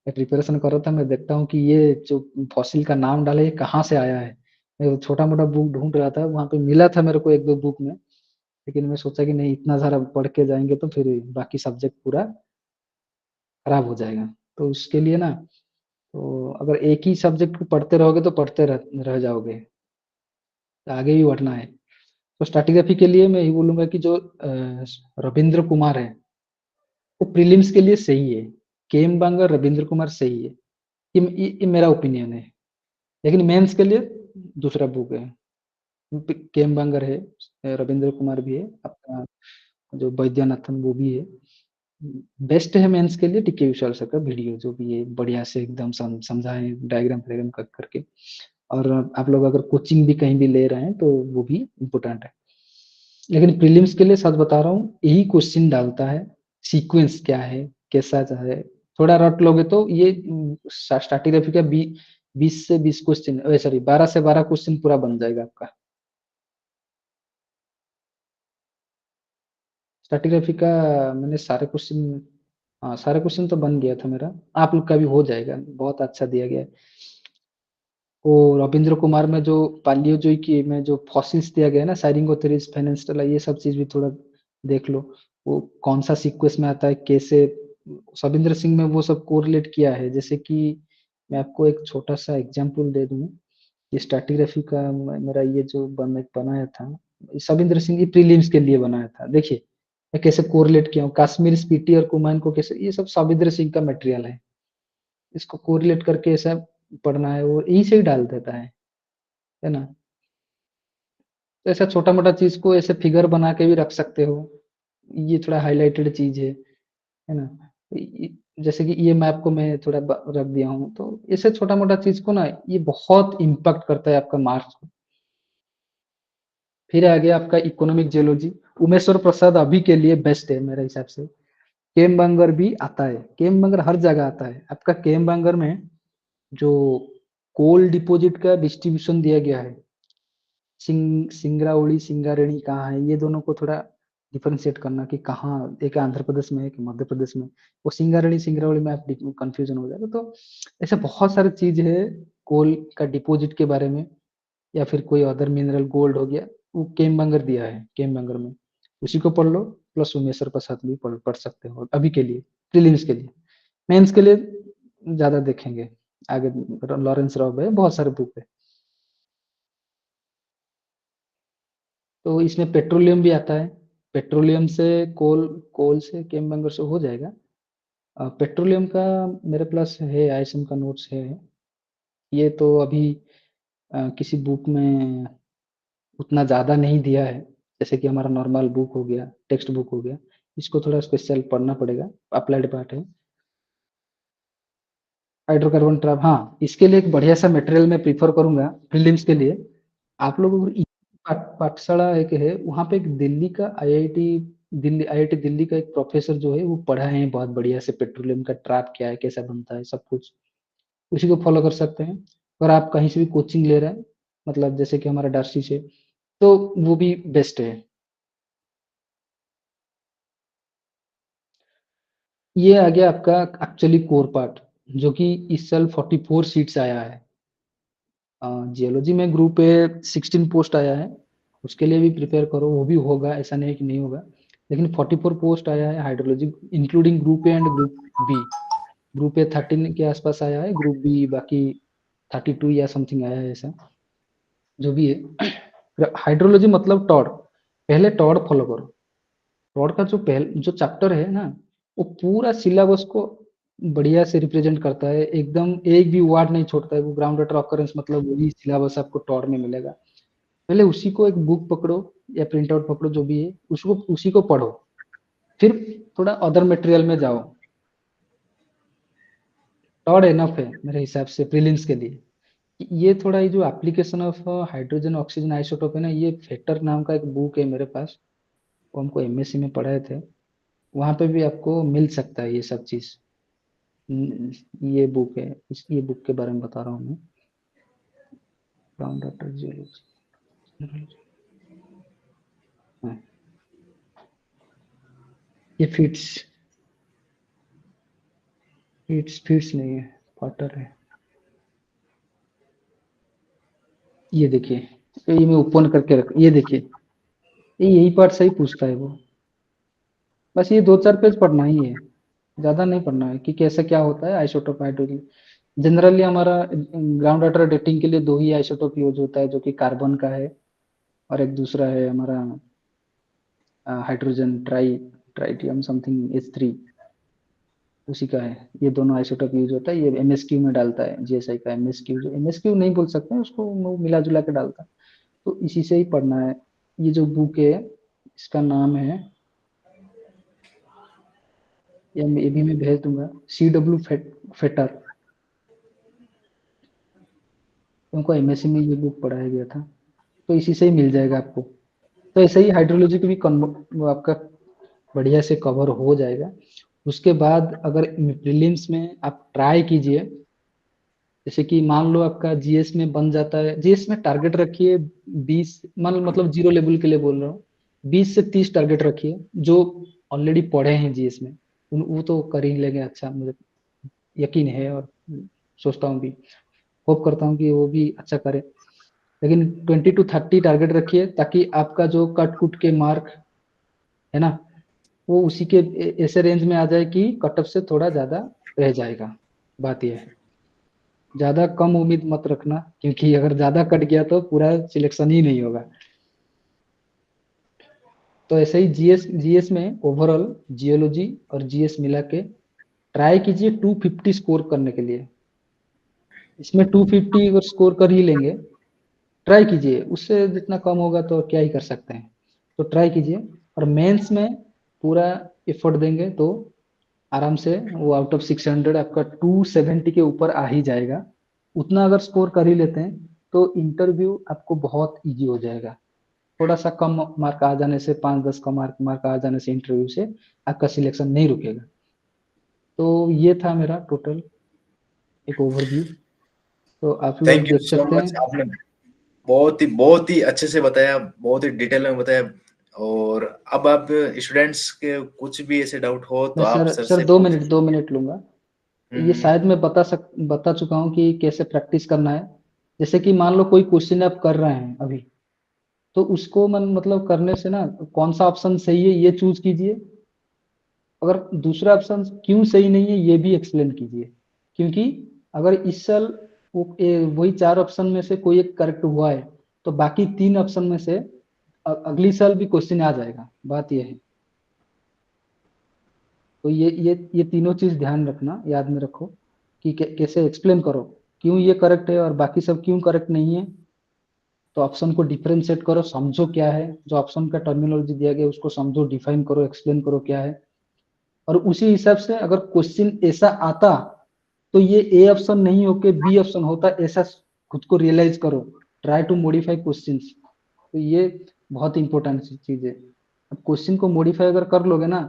मैं प्रिपरेशन कर रहा था, मैं देखता हूँ कि ये जो फॉसिल का नाम डाला है ये कहाँ से आया है। मैं छोटा मोटा बुक ढूंढ रहा था, वहां पे मिला था मेरे को एक दो बुक में, लेकिन मैं सोचा कि नहीं, इतना सारा पढ़ के जाएंगे तो फिर बाकी सब्जेक्ट पूरा खराब हो जाएगा। तो उसके लिए ना, तो अगर एक ही सब्जेक्ट को पढ़ते रहोगे तो पढ़ते रह जाओगे, तो आगे भी बढ़ना है। तो स्ट्रैटिग्राफी के लिए मैं यही बोलूंगा कि जो रविंद्र कुमार है, वो प्रीलिम्स के लिए सही है। केम बांगर, रविंद्र कुमार सही है, ये मेरा ओपिनियन है। लेकिन मेंस के लिए दूसरा बुक है, केम बांगर है, रविंद्र कुमार भी है, अपना जो वैद्यनाथन वो भी है। बेस्ट है मेंस के लिए टीके विशाल सर का वीडियो, जो भी है बढ़िया से एकदम समझाए डायग्राम डायग्राम कर करके। और आप लोग अगर कोचिंग भी कहीं भी ले रहे हैं तो वो भी इम्पोर्टेंट है। लेकिन प्रीलिम्स के लिए सच बता रहा हूँ, यही क्वेश्चन डालता है, सीक्वेंस क्या है, कैसा है। थोड़ा रट लोगे तो ये स्ट्रैटिग्राफी का 20 से 20 क्वेश्चन, सॉरी 12 से 12 क्वेश्चन पूरा बन जाएगा आपका। स्ट्रैटिग्राफी का मैंने सारे क्वेश्चन, हाँ सारे क्वेश्चन तो बन गया था मेरा, आप लोग का भी हो जाएगा, बहुत अच्छा दिया गया है। वो रविंद्र कुमार में जो पालियोजोइकी में जो फॉसिल्स दिया गया है ना, साइरिंगोथेरिस, फेनेस्ट्रेला, ये सब चीज भी थोड़ा देख लो। वो कौन सा सीक्वेंस में आता है, कैसे सविंद्र सिंह में वो सब कोरिलेट किया है। जैसे कि मैं आपको एक छोटा सा एग्जांपल दे दूं, ये स्ट्रैटिग्राफी का मेरा ये जो बनाया था, सविंद्र सिंह, ये प्रीलिम्स के लिए बनाया था। देखिए मैं कैसे कोरिलेट किया हूँ, कश्मीर, स्पीति और कुमाऊं को कैसे, ये सब सविंद्र सिंह का मटेरियल है। इसको कोरिलेट करके ऐसा पढ़ना है, वो यही से ही डाल देता है ना। तो ऐसा छोटा मोटा चीज को ऐसे फिगर बना के भी रख सकते हो, ये थोड़ा हाईलाइटेड चीज है ना। जैसे कि ये मैप को मैं थोड़ा रख दिया हूँ, तो ऐसे छोटा मोटा चीज को ना, ये बहुत इम्पैक्ट करता है आपका मार्क्स को। फिर आ गया आपका इकोनॉमिक जियोलॉजी, उमेश्वर प्रसाद अभी के लिए बेस्ट है मेरे हिसाब से। केम बांगर भी आता है, केम बांगर हर जगह आता है आपका। केम बांगर में जो कोल डिपॉजिट का डिस्ट्रीब्यूशन दिया गया है, सिंगरावली सिंगारेणी कहाँ है, ये दोनों को थोड़ा डिफरेंशिएट करना कि कहाँ, एक आंध्र प्रदेश में है कि मध्य प्रदेश में। वो सिंगारेणी सिंगरावली में आप कंफ्यूजन हो जाएगा। तो ऐसे बहुत सारी चीज है कोल का डिपॉजिट के बारे में, या फिर कोई अदर मिनरल, गोल्ड हो गया, वो केम बांगर दिया है केम बांगर में, उसी को पढ़ लो। प्लस उमेश्वर प्रसाद भी पढ़ सकते हो अभी के लिए, प्रीलिम्स के लिए। मेंस के लिए ज्यादा देखेंगे आगे, लॉरेंस रॉब है, बहुत सारे बुक है। तो इसमें पेट्रोलियम भी आता है, पेट्रोलियम से कोल, कोल से केम बांगर से हो जाएगा। पेट्रोलियम का मेरे पास है, आईएसएम का नोट्स है। ये तो अभी किसी बुक में उतना ज्यादा नहीं दिया है, जैसे कि हमारा नॉर्मल बुक हो गया, टेक्स्ट बुक हो गया। इसको थोड़ा स्पेशल पढ़ना पड़ेगा, अप्लाइड पार्ट है। हाइड्रोकार्बन ट्रैप, हाँ इसके लिए एक बढ़िया सा मटेरियल मैं प्रीफर करूंगा प्रीलिम्स के लिए। आप लोग अगर पाठशाला एक है, वहाँ पे एक दिल्ली का आईआईटी, दिल्ली आईआईटी दिल्ली का एक प्रोफेसर जो है वो पढ़ा है बहुत बढ़िया से, पेट्रोलियम का ट्रैप क्या है, कैसा बनता है, सब कुछ उसी को फॉलो कर सकते हैं। अगर आप कहीं से भी कोचिंग ले रहे हैं, मतलब जैसे कि हमारा डार्सी से, तो वो भी बेस्ट है। ये आ गया आपका एक्चुअली कोर पार्ट, जो कि इस साल 44 सीट्स आया है। जियोलॉजी में ग्रुप ए 16 पोस्ट आया है, उसके लिए भी प्रिपेयर करो, वो भी होगा, ऐसा नहीं है कि नहीं होगा। लेकिन 44 पोस्ट आया है hydrology, including group A and group B. Group A 13 के आसपास आया है, ग्रुप बी बाकी 32 या समथिंग आया है, ऐसा जो भी है। हाइड्रोलॉजी मतलब टॉड, पहले टॉड फॉलो करो। टॉड का जो चैप्टर है ना, वो पूरा सिलेबस को बढ़िया से रिप्रेजेंट करता है, एकदम एक भी वर्ड नहीं छोड़ता है वो। ग्राउंड वाटर ऑकरेंस मतलब वही सिलेबस आपको टॉर में मिलेगा। पहले उसी को एक बुक पकड़ो या प्रिंट आउट पकड़ो जो भी है, उसको उसी को पढ़ो, फिर थोड़ा अदर मटेरियल में जाओ। टॉर एनफ है मेरे हिसाब से प्रीलिम्स के लिए। ये थोड़ा ये जो application of hydrogen oxygen isotope है ना, ये फेटर नाम का एक बुक है मेरे पास, वो हमको एमएससी में पढ़ाए थे। वहां पे भी आपको मिल सकता है ये सब चीज। ये बुक है, ये बुक के बारे में बता रहा हूँ मैं। ग्राउंड वाटर जियोलॉजी, ये फिट्स फिट्स फिट्स नहीं है, वाटर है। ये देखिए, ये मैं ओपन करके रख, ये देखिए, यही पार्ट सही पूछता है वो। बस ये 2-4 पेज पढ़ना ही है, ज्यादा नहीं पढ़ना है कि कैसे क्या होता है आइसोटोप हाइड्रोजन। जनरली हमारा ग्राउंड वाटर डेटिंग के लिए 2 ही आइसोटोप यूज होता है, जो कि कार्बन का है और एक दूसरा है हमारा हाइड्रोजन ट्राइटियम समथिंग H3, उसी का है। ये दोनों आइसोटोप यूज होता है। ये एमएसक्यू में डालता है, जीएसआई का एमएसक्यू, जो एमएसक्यू नहीं बोल सकते हैं उसको, वो मिला जुला के डालता है। तो इसी से ही पढ़ना है। ये जो बुक है इसका नाम है, ये भी मैं भेज दूंगा, CW फेटर। उनको एमएससी में ये बुक पढ़ाया गया था, तो इसी से ही मिल जाएगा आपको। तो ऐसे ही हाइड्रोलॉजी को भी वो आपका बढ़िया से कवर हो जाएगा। उसके बाद अगर प्रीलिम्स में आप ट्राई कीजिए, जैसे कि मान लो आपका जीएस में बन जाता है, जीएस में टारगेट रखिए 20, मतलब 0 लेवल के लिए बोल रहा हूँ, 20 से 30 टारगेट रखिए। जो ऑलरेडी पढ़े हैं जीएस में वो तो कर ही लेंगे, अच्छा मुझे यकीन है, और सोचता हूँ भी, होप करता हूँ कि वो भी अच्छा करे। लेकिन 20 to 30 टारगेट रखिए, ताकि आपका जो कट कुट के मार्क है ना, वो उसी के ऐसे रेंज में आ जाए कि कट ऑफ से थोड़ा ज्यादा रह जाएगा। बात यह है, ज्यादा कम उम्मीद मत रखना, क्योंकि अगर ज्यादा कट गया तो पूरा सिलेक्शन ही नहीं होगा। तो ऐसे ही जीएस में ओवरऑल जियोलॉजी और जीएस मिला के ट्राई कीजिए 250 स्कोर करने के लिए। इसमें 250 अगर स्कोर कर ही लेंगे, ट्राई कीजिए, उससे जितना कम होगा तो क्या ही कर सकते हैं। तो ट्राई कीजिए, और मेंस में पूरा एफर्ट देंगे तो आराम से वो आउट ऑफ 600 आपका 270 के ऊपर आ ही जाएगा। उतना अगर स्कोर कर ही लेते हैं तो इंटरव्यू आपको बहुत इजी हो जाएगा। थोड़ा सा कम मार्क आ जाने से, 5-10 का मार्क आ जाने से इंटरव्यू से आपका सिलेक्शन नहीं रुकेगा। तो ये था मेरा टोटल एक ओवरव्यू, तो आप लोग थैंक यू देख सो सकते मच, हैं। आपने बहुत ही अच्छे से बताया, बहुत ही डिटेल में बताया। और अब आप स्टूडेंट्स के कुछ भी ऐसे डाउट हो तो मैं आप सर सर सर से 2 मिनट लूंगा। ये हम्म, शायद मैं बता चुका हूँ कि कैसे प्रैक्टिस करना है। जैसे कि मान लो कोई क्वेश्चन आप कर रहे हैं अभी, तो उसको मतलब करने से ना, कौन सा ऑप्शन सही है ये चूज कीजिए। अगर दूसरा ऑप्शन क्यों सही नहीं है ये भी एक्सप्लेन कीजिए। क्योंकि अगर इस साल वही 4 ऑप्शन में से कोई एक करेक्ट हुआ है, तो बाकी 3 ऑप्शन में से अगली साल भी क्वेश्चन आ जाएगा। बात यह है। तो ये तीनों चीज ध्यान रखना, याद में रखो कि कैसे एक्सप्लेन करो क्यों ये करेक्ट है और बाकी सब क्यों करेक्ट नहीं है। तो ऑप्शन को डिफरेंशिएट करो, समझो क्या है, जो ऑप्शन का टर्मिनोलॉजी दिया गया उसको समझो, डिफाइन करो, एक्सप्लेन करो क्या है। और उसी हिसाब से अगर क्वेश्चन ऐसा आता तो ये ए ऑप्शन नहीं होके बी ऑप्शन होता, ऐसा खुद को रियलाइज करो। Try to modify questions. तो ये बहुत इंपॉर्टेंट चीज है। अब क्वेश्चन को मॉडिफाई अगर कर लोगे ना,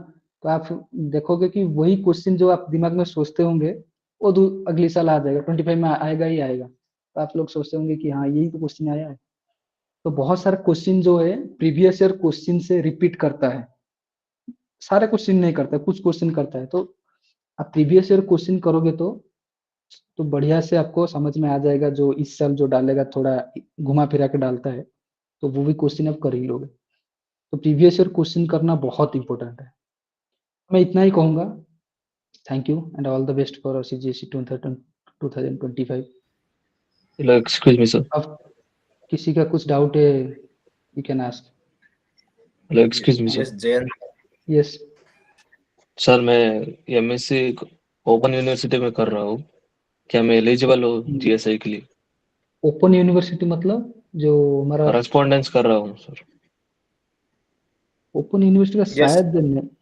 तो आप देखोगे कि वही क्वेश्चन जो आप दिमाग में सोचते होंगे वो अगली साल आ जाएगा, 25 में आएगा ही आएगा। तो आप लोग सोचते होंगे कि हाँ यही तो क्वेश्चन आया है। तो बहुत सारे क्वेश्चन जो है प्रीवियस ईयर क्वेश्चन से रिपीट करता है। सारे क्वेश्चन नहीं करता, कुछ क्वेश्चन करता है। तो आप प्रीवियस ईयर क्वेश्चन करोगे तो बढ़िया से आपको समझ में आ जाएगा। जो इस साल जो डालेगा थोड़ा घुमा फिरा के डालता है, तो वो भी क्वेश्चन आप कर ही लोगे। तो प्रीवियस ईयर क्वेश्चन करना बहुत इंपॉर्टेंट है। मैं इतना ही कहूंगा। Thank you and all the best for CGSE 2025। Hello, excuse me, sir. अब किसी का कुछ डाउट है, you can ask. Hello, excuse me, sir. Yes Jayant, yes. Sir मैं एमएससी ओपन यूनिवर्सिटी में कर रहा हूँ। क्या मैं एलिजिबल हूँ जीएसआई के लिए? ओपन यूनिवर्सिटी मतलब जो हमारा करस्पॉन्डेंस कर रहा हूँ सर। ओपन यूनिवर्सिटी का यस,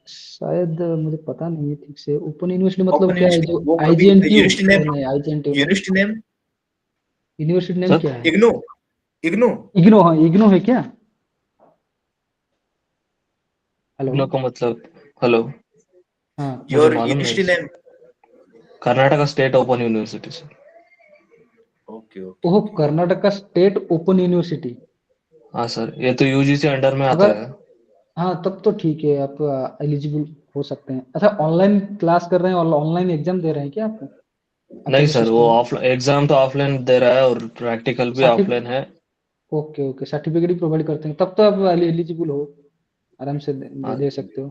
शायद मुझे पता नहीं है ठीक से। ओपन यूनिवर्सिटी मतलब ओपन क्या है, यूनिवर्सिटी जो वो कभी आईजीएनटीयू? यूनिवर्सिटी नेम, नहीं, आईजीएनटीयू नहीं। University name university name sir क्या है? इग्नू, इग्नू। इग्नो, हाँ इग्नो है क्या? हेलो। इग्नू का मतलब? हेलो, हाँ मुझे योर मालूम नहीं university sir. Name. Karnataka state open university sir. Okay okay oh, okay. Karnataka का स्टेट ओपन यूनिवर्सिटी। हाँ सर, ये तो यूजीसी अंडर में आता अगर, है। हाँ तब तो ठीक है, आप एलिजिबल हो सकते हैं। अच्छा, ऑनलाइन क्लास कर रहे हैं और ऑनलाइन एग्जाम दे रहे हैं क्या आप? आपका नहीं जो सर, वो सिस्टम है, ऑफ एग्जाम तो ऑफलाइन दे रहा है और प्रैक्टिकल भी ऑफलाइन है। ओके ओके, सर्टिफिकेट भी प्रोवाइड करते हैं, तब तो आप एलिजिबल हो, आराम से हाँ, दे सकते हो।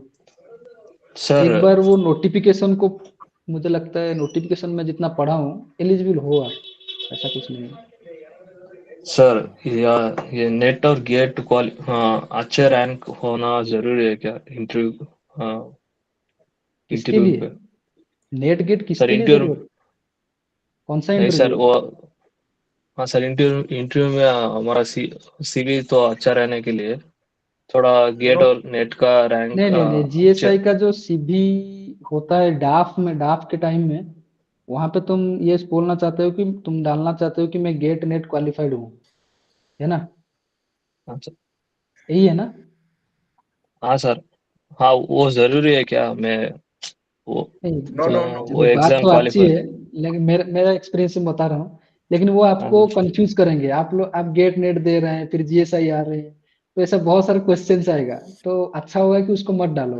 सर। एक बार वो नोटिफिकेशन को, मुझे लगता है नोटिफिकेशन में जितना पढ़ा हूँ, एलिजिबल हो आप, ऐसा कुछ नहीं है। सर, या ये नेट और गेट क्वाल हाँ, अच्छे रैंक होना जरूरी है क्या इंटरव्यू? हाँ, किसके इंटरव्यू लिए? पे। नेट गेट सर किसके लिए इंटरव्यू, जरूरत? कौन सा नहीं सर इंटरव्यू? वो, हाँ सर, इंटरव्यू इंटरव्यू में हमारा सीवी तो अच्छा रहने के लिए थोड़ा गेट नो, और नेट का रैंक नहीं नहीं नहीं, अच्छे। जीएसआई का जो सीवी होता है डाफ में, डाफ के टाइम में, वहां पे तुम ये बोलना चाहते हो कि तुम डालना चाहते हो कि मैं गेट नेट क्वालिफाइड हूँ, है ना? हाँ सर। यही है ना? हाँ सर। हाँ, वो जरूरी है क्या? मैं वो नहीं, नो नो नो। वो बात एग्जाम तो अच्छी क्वालिफाई। है, लेकिन मेरा मेरा एक्सपीरियंस से बता रहा हूँ। लेकिन वो हाँ आपको सर। कंफ्यूज करेंगे, आप लोग, आप गेट नेट दे रहे हैं फिर जीएसआई आ रहे हैं, तो ऐसा बहुत सारे क्वेश्चंस आएगा, तो अच्छा होगा कि उसको मत डालो।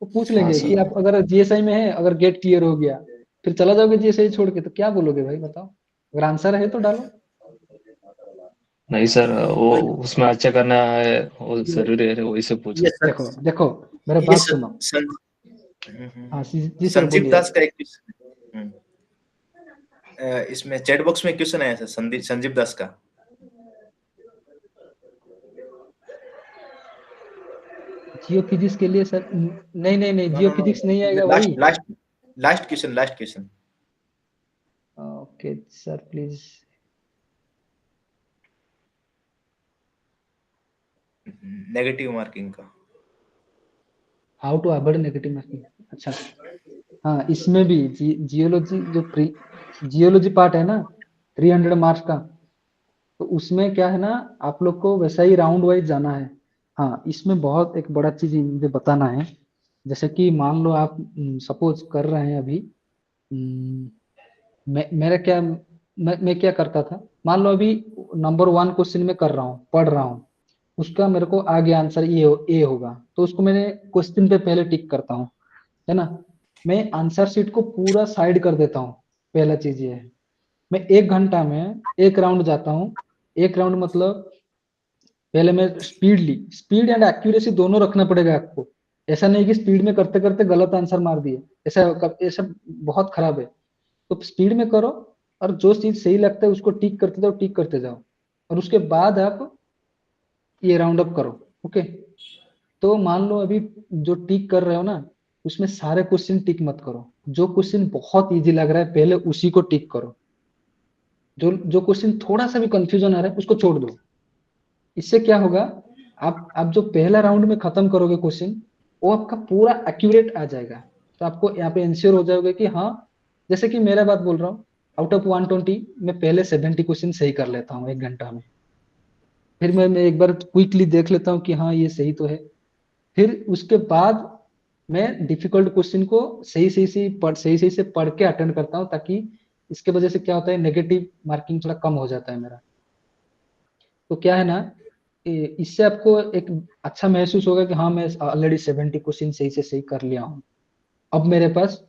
वो पूछ हाँ लेंगे कि सर। आप अगर जीएसआई में है, अगर गेट क्लियर हो गया, फिर चला जाओगे जीएसआई छोड़ के, तो क्या बोलोगे भाई, बताओ? अगर आंसर है तो डालो। नहीं सर, वो तो उसमें अच्छा करना है, वो ये जरूरी है, वही से पूछा। ये सर, देखो देखो, मेरा ये बात सुनो। हाँ जी सर, संजीव बोलिए। दास का एक क्वेश्चन, इसमें चैट बॉक्स में क्वेश्चन आया था संजीव दास का। जियो फिजिक्स के लिए सर, नहीं नहीं नहीं, नो जियो नो नो, फिजिक्स नहीं आएगा भाई। Last last last question, last question. Okay sir, please. Negative marking का। How to avoid negative marking. अच्छा, हाँ इसमें भी जियोलॉजी जो प्री जियोलॉजी पार्ट है ना, 300 मार्क्स का, तो उसमें क्या है ना, आप लोग को वैसा ही राउंड वाइज जाना है। हाँ, इसमें बहुत एक बड़ा चीज मुझे बताना है। जैसे कि मान लो आप सपोज कर रहे हैं अभी, हम्म, मेरा क्या, मैं क्या करता था, मान लो अभी नंबर 1 क्वेश्चन में कर रहा हूँ, पढ़ रहा हूँ, उसका मेरे को आगे आंसर ए होगा, तो उसको मैंने क्वेश्चन पे पहले टिक करता हूँ, है ना? मैं आंसर शीट को पूरा साइड कर देता हूँ। पहला चीज ये है, मैं 1 घंटा में एक राउंड जाता हूँ। एक राउंड मतलब, पहले मैं स्पीड ली, स्पीड एंड एक्यूरेसी दोनों रखना पड़ेगा आपको। ऐसा नहीं कि स्पीड में करते करते गलत आंसर मार दिए, ऐसा बहुत खराब है। तो स्पीड में करो, और जो चीज सही लगता है उसको टिक करते जाओ, टिक करते जाओ, और उसके बाद आप ये राउंड अप करो। ओके, तो मान लो अभी जो टिक कर रहे हो ना, उसमें सारे क्वेश्चन टिक मत करो। जो क्वेश्चन बहुत इजी लग रहा है पहले उसी को टिक करो। जो जो क्वेश्चन थोड़ा सा भी कंफ्यूजन आ रहा है उसको छोड़ दो। इससे क्या होगा, आप जो पहला राउंड में खत्म करोगे क्वेश्चन, वो आपका पूरा एक्यूरेट आ जाएगा। तो आपको यहाँ पे इंश्योर हो जाओगे कि हाँ, जैसे कि मेरा बात बोल रहा हूँ, आउट ऑफ 120 मैं पहले 70 क्वेश्चन सही कर लेता हूँ 1 घंटा में। फिर मैं एक बार क्विकली देख लेता हूँ कि हाँ ये सही तो है। फिर उसके बाद मैं डिफिकल्ट क्वेश्चन को सही सही से पढ़ के अटेंड करता हूँ, ताकि इसके वजह से क्या होता है, नेगेटिव मार्किंग थोड़ा कम हो जाता है मेरा। तो क्या है ना, इससे आपको एक अच्छा महसूस होगा कि हाँ मैं ऑलरेडी 70 क्वेश्चन सही से सही कर लिया हूँ। अब मेरे पास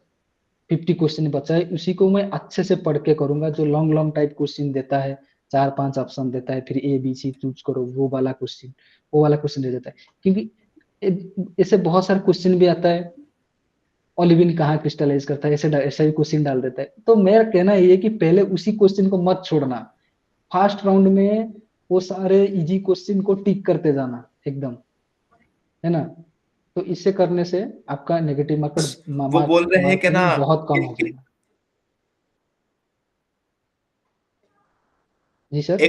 50 क्वेश्चन बचा है, उसी को मैं अच्छे से पढ़ के करूंगा। जो लॉन्ग लॉन्ग टाइप क्वेश्चन देता है, 4-5 ऑप्शन देता है, फिर ए बी सी चूज करो, वो वाला क्वेश्चन दे देता है। क्योंकि ऐसे बहुत सारे क्वेश्चन भी आता है, ओलिविन कहाँ क्रिस्टलाइज करता है, ऐसा भी क्वेश्चन डाल देता है। तो मेरा कहना ये है कि पहले उसी क्वेश्चन को मत छोड़ना, फर्स्ट राउंड में वो सारे इजी क्वेश्चन को टिक करते जाना एकदम, है ना? तो इससे करने से आपका नेगेटिव वो बोल रहे हैं कि ना मार्किंग बहुत कम हो कि जाएगा। जी सर।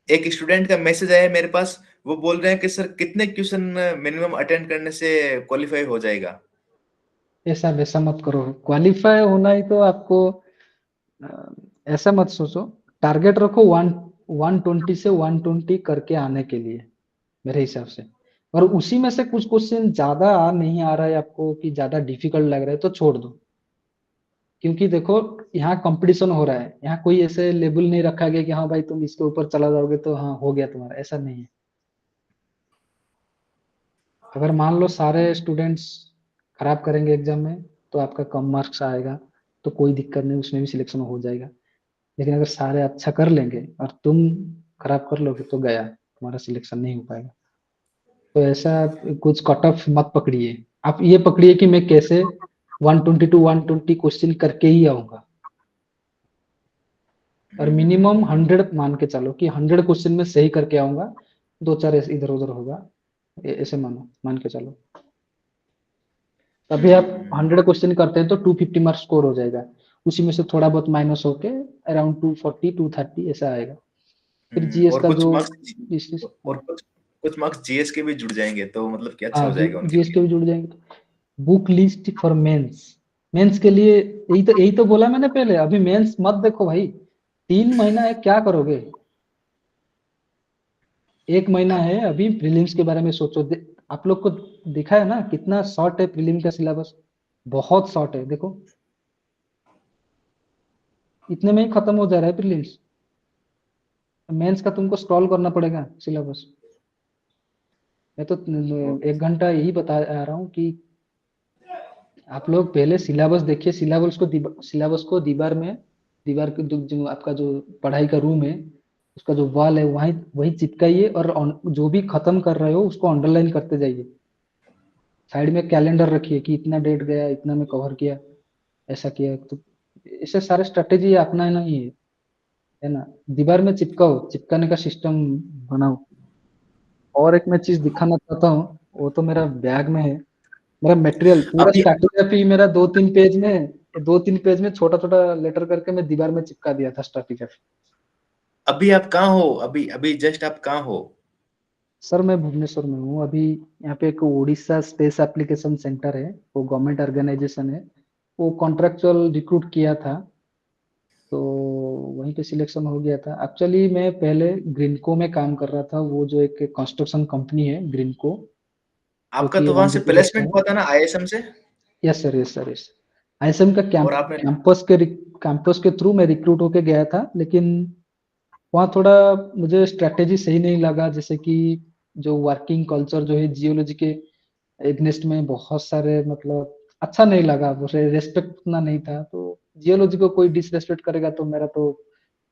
एक स्टूडेंट का मैसेज आया है मेरे पास, वो बोल रहे हैं कि सर कितने क्वेश्चन मिनिमम अटेंड करने से क्वालिफाई हो जाएगा? ऐसा वैसा मत करो, क्वालिफाई होना ही तो आपको अ, ऐसा मत सोचो, टारगेट रखो 120 से 120 करके आने के लिए मेरे हिसाब से। और उसी में से कुछ क्वेश्चन ज्यादा नहीं आ रहा है आपको कि ज्यादा डिफिकल्ट लग रहा है तो छोड़ दो, क्योंकि देखो यहाँ कंपटीशन हो रहा है, यहाँ कोई ऐसे लेबल नहीं रखा गया कि हाँ भाई तुम इसके ऊपर चला जाओगे तो हाँ हो गया तुम्हारा, ऐसा नहीं है। अगर मान लो सारे स्टूडेंट्स खराब करेंगे एग्जाम में तो आपका कम मार्क्स आएगा, तो कोई दिक्कत नहीं, उसमें भी सिलेक्शन हो जाएगा। लेकिन अगर सारे अच्छा कर लेंगे और तुम खराब कर लोगे तो गया, तुम्हारा सिलेक्शन नहीं हो पाएगा। तो ऐसा कुछ कट ऑफ मत पकड़िए, आप ये पकड़िए कि मैं कैसे 120 टू 120 क्वेश्चन करके ही आऊंगा। और मिनिमम 100 मान के चलो कि 100 क्वेश्चन में सही करके आऊंगा, 2-4 इधर उधर होगा, ऐसे मान के चलो। अभी आप 100 क्वेश्चन करते हैं तो 250 मार्क्स स्कोर हो जाएगा, उसी में से थोड़ा बहुत माइनस होके अराउंड 240 230 ऐसा आएगा। फिर जीएस और का कुछ जो मार्क्स और कुछ मार्क्स जीएस के भी जुड़ जाएंगे, तो मतलब कि अच्छा हाँ हो जाएगा उनके जीएस लिए। के भी जुड़ जाएंगे। Book list for mains, mains के लिए यही तो बोला मैंने पहले, अभी मेंस मत देखो भाई, 3 महीना है, क्या करोगे? 1 महीना है अभी, प्रीलिम्स के बारे में सोचो। आप लोग को दिखा है ना कितना शॉर्ट है प्रीलिम का सिलेबस, बहुत शॉर्ट है। देखो इतने में ही खत्म हो जा रहा है प्रीलिम्स, मेंस का तुमको स्क्रॉल करना पड़ेगा सिलेबस। मैं तो 1 घंटा यही बता रहा हूँ कि आप लोग पहले सिलेबस देखिए, सिलेबस को दीवार के जो आपका जो पढ़ाई का रूम है, उसका जो वॉल है वहीं वही चिपकाइए, और जो भी खत्म कर रहे हो उसको अंडरलाइन करते जाइए। साइड में कैलेंडर रखिए कि इतना डेट गया, इतना में कवर किया, ऐसा किया। तो ऐसे सारे स्ट्रेटेजी अपनाना ही है ना। दीवार में चिपकाने का सिस्टम बनाओ। और एक मैं चीज दिखाना चाहता हूँ, वो तो मेरा बैग में है, मेरा मटेरियल पूरा अभी स्ट्रैटिग्राफी मेरा 2-3 पेज में छोटा छोटा लेटर करके मैं दीवार में चिपका दिया था स्ट्रैटिग्राफी। अभी आप कहाँ हो? अभी अभी जस्ट आप कहाँ हो? सर मैं भुवनेश्वर में हूँ अभी। यहाँ पे एक उड़ीसा स्पेस एप्लीकेशन सेंटर है, वो गवर्नमेंट ऑर्गेनाइजेशन है, वो कॉन्ट्रेक्चुअल रिक्रूट किया था, तो वहीं पे सिलेक्शन हो गया था। एक्चुअली मैं पहले ग्रीनको में काम कर रहा था, वो जो एक कंस्ट्रक्शन कंपनी है ग्रीनको, जो आपका कि तो वहां से अवंतीपुर में प्लेसमेंट है। हुआ था ना आईएसएम से? Yes sir, yes sir, yes. ISM का और आपने कैंपस के थ्रू मैं रिक्रूट होके गया था, लेकिन वहाँ थोड़ा मुझे स्ट्रेटेजी सही नहीं लगा, जैसे कि जो वर्किंग कल्चर जो है जियोलॉजी के एग्नेस्ट में बहुत सारे मतलब अच्छा नहीं लगा, मुझे रेस्पेक्ट उतना नहीं था। तो जियोलॉजी को कोई डिसरेस्पेक्ट करेगा तो मेरा तो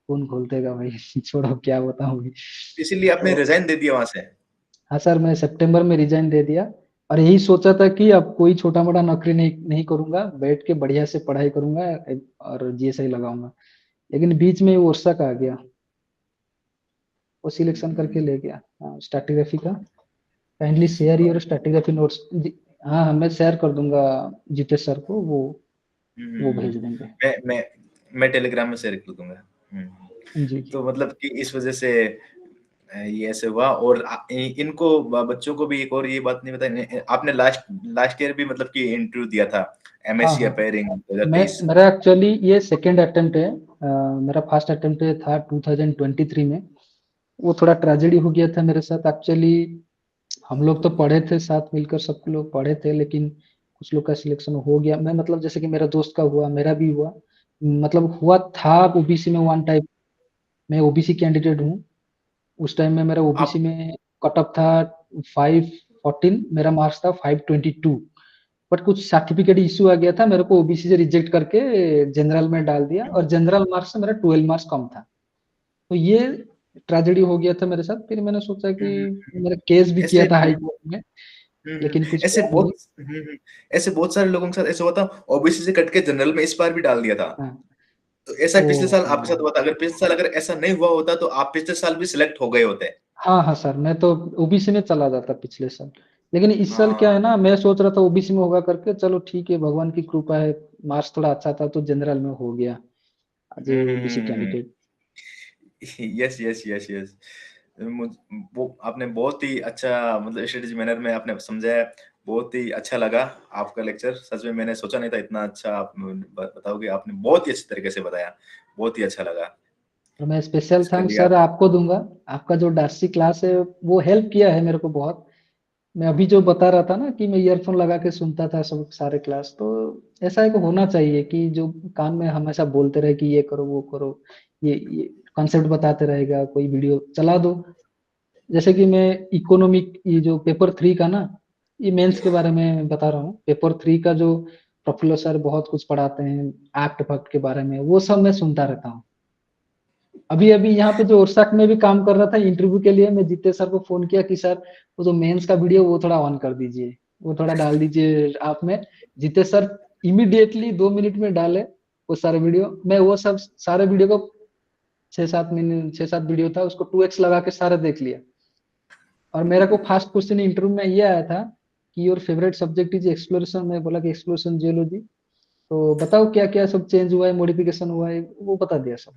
खून खोल देगा भाई। छोड़ो क्या बताऊं अभी। इसीलिए आपने तो रिजाइन दे दिया वहां से? हाँ सर, मैं सितंबर में रिजाइन दे दिया, और यही सोचा था कि अब कोई छोटा मोटा नौकरी नहीं नहीं करूंगा, बैठ के बढ़िया से पढ़ाई करूंगा और जीएसआई लगाऊंगा। लेकिन बीच में वो वर्षा का आ गया, वो सिलेक्शन करके ले गया। हाँ, स्ट्रैटिग्राफी का kindly share your stratigraphy notes. हाँ हाँ, मैं शेयर कर दूंगा जितेश सर को, वो भेज देंगे। मैं टेलीग्राम में शेयर कर दूंगा। जी। तो मतलब कि इस वजह से ये ऐसे हुआ। और इनको बच्चों को भी एक और ये बात नहीं बताई, आपने लास्ट ईयर भी मतलब कि इंटरव्यू दिया था हाँ एमएससी हाँ, अपेयरिंग मैं 2023? मेरा एक्चुअली ये सेकेंड अटेम्प्ट है। मेरा फर्स्ट अटेम्प्ट था 2023 में, वो थोड़ा ट्रेजेडी हो गया था मेरे साथ एक्चुअली। हम लोग तो पढ़े थे साथ मिलकर, सब लोग पढ़े थे, लेकिन कुछ लोग का सिलेक्शन हो गया। मैं मतलब जैसे कि मेरा दोस्त का हुआ, मेरा भी हुआ, मतलब हुआ था ओबीसी में वन टाइप। मैं ओबीसी कैंडिडेट हूँ। उस टाइम में मेरा ओबीसी आप में कट ऑफ था 514, मेरा मार्क्स था 522। बट कुछ सर्टिफिकेट इशू आ गया था, मेरे को ओबीसी से रिजेक्ट करके जनरल में डाल दिया, और जनरल मार्क्स से मेरा 12 मार्क्स कम था। तो ये ट्रेजेडी हो गया था मेरे साथ। फिर मैंने सोचा कि मेरा केस भी किया ऐसे था हाई कोर्ट में, लेकिन कुछ ऐसे हुआ नहीं। बहुत ऐसे बहुत सारे लोगों के साथ ऐसा हुआ था, ओबीसी से कट के जनरल में इस बार भी डाल दिया था। हाँ। तो ऐसा ओ पिछले साल आपके साथ हाँ। हुआ था। अगर पिछले साल अगर ऐसा नहीं हुआ होता तो आप पिछले साल भी सिलेक्ट हो गए होते। हाँ हाँ सर, मैं तो ओबीसी में चला जाता पिछले साल, लेकिन इस साल क्या हाँ। है ना, मैं सोच रहा था ओबीसी में होगा करके, चलो ठीक है, भगवान की कृपा है, मार्क्स थोड़ा अच्छा था तो जनरल में हो गया आज OBC hmm. Candidate. Yes yes yes yes. वो आपने बहुत ही अच्छा मतलब स्ट्रेटेजी मैनर में आपने समझाया, बहुत ही अच्छा लगा आपका लेक्चर। सच में मैंने सोचा नहीं था इतना अच्छा आप बताओगे, आपने बहुत ही अच्छे तरीके से बताया, बहुत ही अच्छा लगा। और मैं स्पेशल इसके थैंक्स लिए सर आप आपको दूंगा। आपका जो डार्सी क्लास है वो हेल्प किया है मेरे को बहुत। मैं अभी जो बता रहा था ना कि मैं ईयरफोन लगा के सुनता था सब सारे क्लास, तो ऐसा एक होना चाहिए कि जो कान में हमेशा बोलते रहे कि ये करो वो करो, ये कॉन्सेप्ट बताते रहेगा, कोई वीडियो चला दो। जैसे कि मैं इकोनॉमिक ये जो पेपर 3 का ना, ये मेंस के बारे में बता रहा हूँ। पेपर 3 का जो प्रफुल्ल सर बहुत कुछ पढ़ाते हैं एक्ट फैक्ट के बारे में, वो सब मैं सुनता रहता हूँ। अभी अभी यहाँ पे जो ओरसाक में भी काम कर रहा था इंटरव्यू के लिए, मैं जीते सर को फोन किया कि सर वो जो मेंस का वीडियो वो थोड़ा ऑन कर दीजिए, वो थोड़ा डाल दीजिए आप में। जीते सर इमीडिएटली 2 मिनट में डाले वो सारे वीडियो। मैं वो सब सारे वीडियो को 6-7 मिनट 6-7 वीडियो था उसको 2x लगा के सारा देख लिया। और मेरा को फर्स्ट क्वेश्चन इंटरव्यू में ये आया था कि your favourite subject is exploration. मैं बोला कि एक्सप्लोरेशन जियोलॉजी। तो बताओ क्या क्या सब चेंज हुआ है, मॉडिफिकेशन हुआ है, वो बता दिया सब।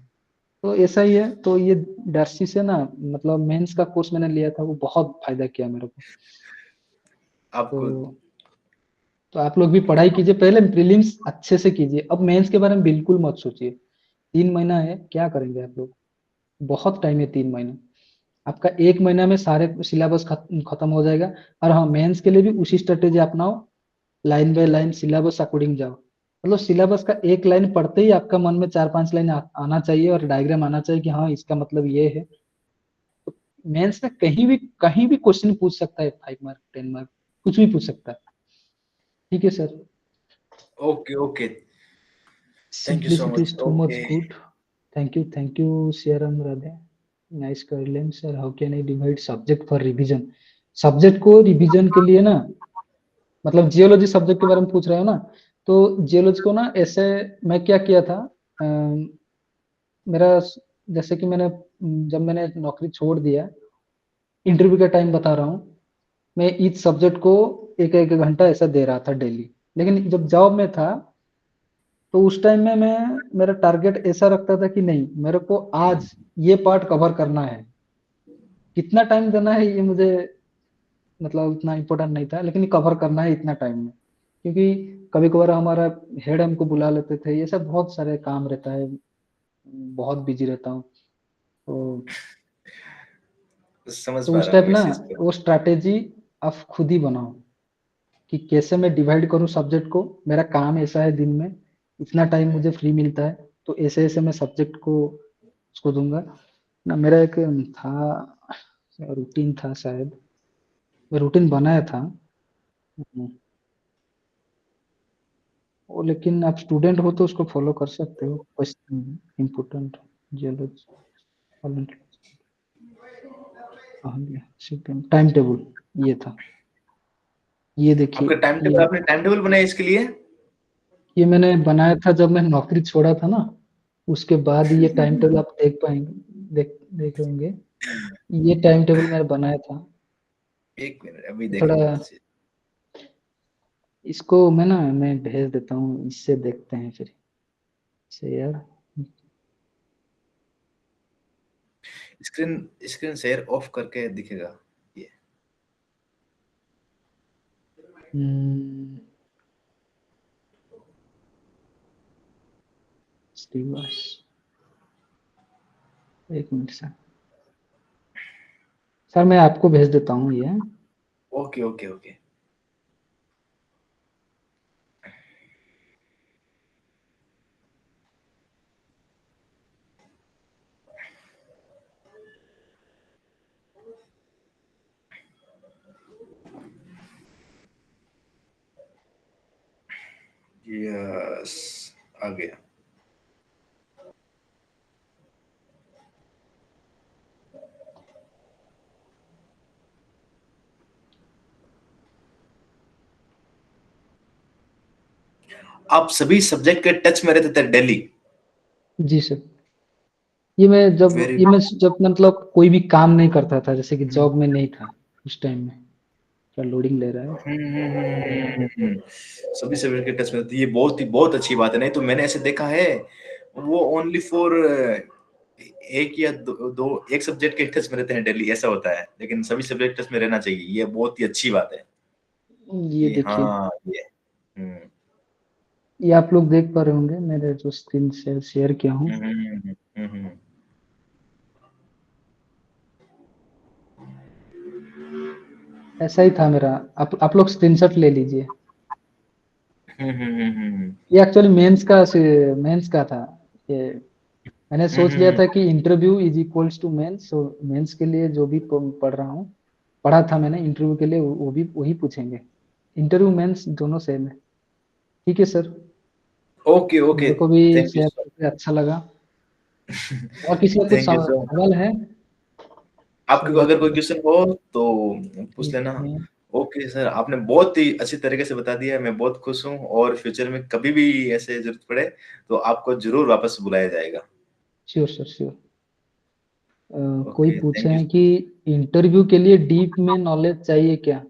तो ऐसा ही है। तो ये डर्सी से ना, मतलब मेंस का कोर्स मैंने लिया था वो बहुत फायदा किया मेरे को। आपको तो तो आप लोग भी पढ़ाई कीजिए, पहले प्रीलिम्स अच्छे से कीजिए, अब मेंस के बारे में बिल्कुल मत सोचिए। 3 महीना है, क्या करेंगे आप लोग, बहुत टाइम है 3 महीना। आपका 1 महीना में सारे सिलेबस खत्म हो जाएगा। और हाँ, मेंस के लिए भी उसी स्ट्रेटेजी अपनाओ, line by line syllabus according जाओ। मतलब सिलेबस का एक लाइन पढ़ते ही आपका मन में 4-5 लाइन आना चाहिए और डायग्राम आना चाहिए कि हाँ इसका मतलब ये है। मेंस में कहीं भी क्वेश्चन पूछ सकता है, 5 मार्क 10 मार्क कुछ भी पूछ सकता है। ठीक है sir. Okay okay, thank you so Simplicity is much. too much okay, good. Thank you, Sriram Radhe. Nice guideline, sir. How can I divide subject for revision? Subject को रिवीजन के लिए ना, मतलब जियोलॉजी सब्जेक्ट के बारे में पूछ रहे हो ना, तो जियोलॉजी को ना ऐसे मैं क्या किया था, मेरा जैसे कि जब मैंने नौकरी छोड़ दिया, इंटरव्यू का टाइम बता रहा हूँ, मैं ईच सब्जेक्ट को एक एक घंटा ऐसा दे रहा था डेली। लेकिन जब जॉब में था तो उस टाइम में मैं मेरा टारगेट ऐसा रखता था कि नहीं, मेरे को आज ये पार्ट कवर करना है। कितना टाइम देना है ये मुझे मतलब उतना इम्पोर्टेंट नहीं था, लेकिन कवर करना है इतना टाइम में। क्योंकि कभी कभार हमारा हेड हमको बुला लेते थे, ये सब बहुत सारे काम रहता है, बहुत बिजी रहता हूँ। तो समझ तो पा उस रहा हूँ टाइप मैं ना इस चीज को। वो स्ट्रैटेजी आप खुद ही बनाओ कि कैसे मैं डिवाइड करूं सब्जेक्ट को। मेरा काम ऐसा है, दिन में इतना टाइम मुझे फ्री मिलता है, तो ऐसे ऐसे मैं सब्जेक्ट को उसको दूंगा ना। मेरा एक था रूटीन था शायद, मैं रूटीन बनाया था। वो लेकिन आप स्टूडेंट हो तो उसको फॉलो कर सकते हो। Question important geology time table ये था, ये आपका देखिए। टाइम टेबल, आपने टाइम टेबल बनाया इसके लिए? ये मैंने बनाया था जब मैं नौकरी छोड़ा था ना, उसके बाद ये टाइम टेबल आप देख पाएंगे, देख होंगे। ये टाइम टेबल मैंने बनाया था। एक मिनट, अभी देख थोड़ा लूंगा इसे। इसको मैं भेज देता हूँ, इससे देखते हैं फिर से यार। स्क्रीन स्क्रीन शेयर ऑफ करके दिखेगा ये। हम्म, श्रीवास, एक मिनट सर। सर मैं आपको भेज देता हूँ ये। Okay okay okay. यस, आ गया। आप सभी सब्जेक्ट के टच में रहते थे डेली? जी सर। वेरी ये मैं जब मतलब कोई भी काम नहीं करता था, जैसे कि जॉब में नहीं था उस टाइम में, क्या लोडिंग ले रहा है। सभी सब्जेक्ट के टेस्ट में ये बहुत अच्छी बात है। नहीं तो मैंने ऐसे देखा है वो ओनली फॉर एक या दो एक सब्जेक्ट के टेस्ट में रहते हैं डेली, ऐसा होता है। लेकिन सभी सब्जेक्ट टेस्ट में रहना चाहिए, ये बहुत ही अच्छी बात है। ये देखिए, हाँ ये ये आप लोग देख पा रहे होंगे मेरे जो स्क्रीन शेयर किया हूँ। ऐसा ही था मेरा। आप लोग स्क्रीनशॉट ले लीजिए। ये एक्चुअली मेंस का था। ये मैंने सोच लिया था कि interview is equals to mains, so mains के लिए जो भी पढ़ रहा हूँ, पढ़ा था मैंने, इंटरव्यू के लिए वो भी वही पूछेंगे। इंटरव्यू मेंस दोनों सेम है। ठीक है सर, ओके मेरे को भी थैंक यू शेयर सर। करके अच्छा लगा। और किसी का कुछ थैंक यू सर। सवाल है? आपके अगर कोई क्वेश्चन हो तो पूछ लेना। हम्म, ओके सर, आपने बहुत ही अच्छी तरीके से बता दिया, मैं बहुत खुश हूँ। और फ्यूचर में कभी भी ऐसे जरूरत पड़े तो आपको जरूर वापस बुलाया जाएगा। Sure sir, sure. कोई ओके पूछे थैंक यू। हैं कि इंटरव्यू के लिए डीप में नॉलेज चाहिए क्या?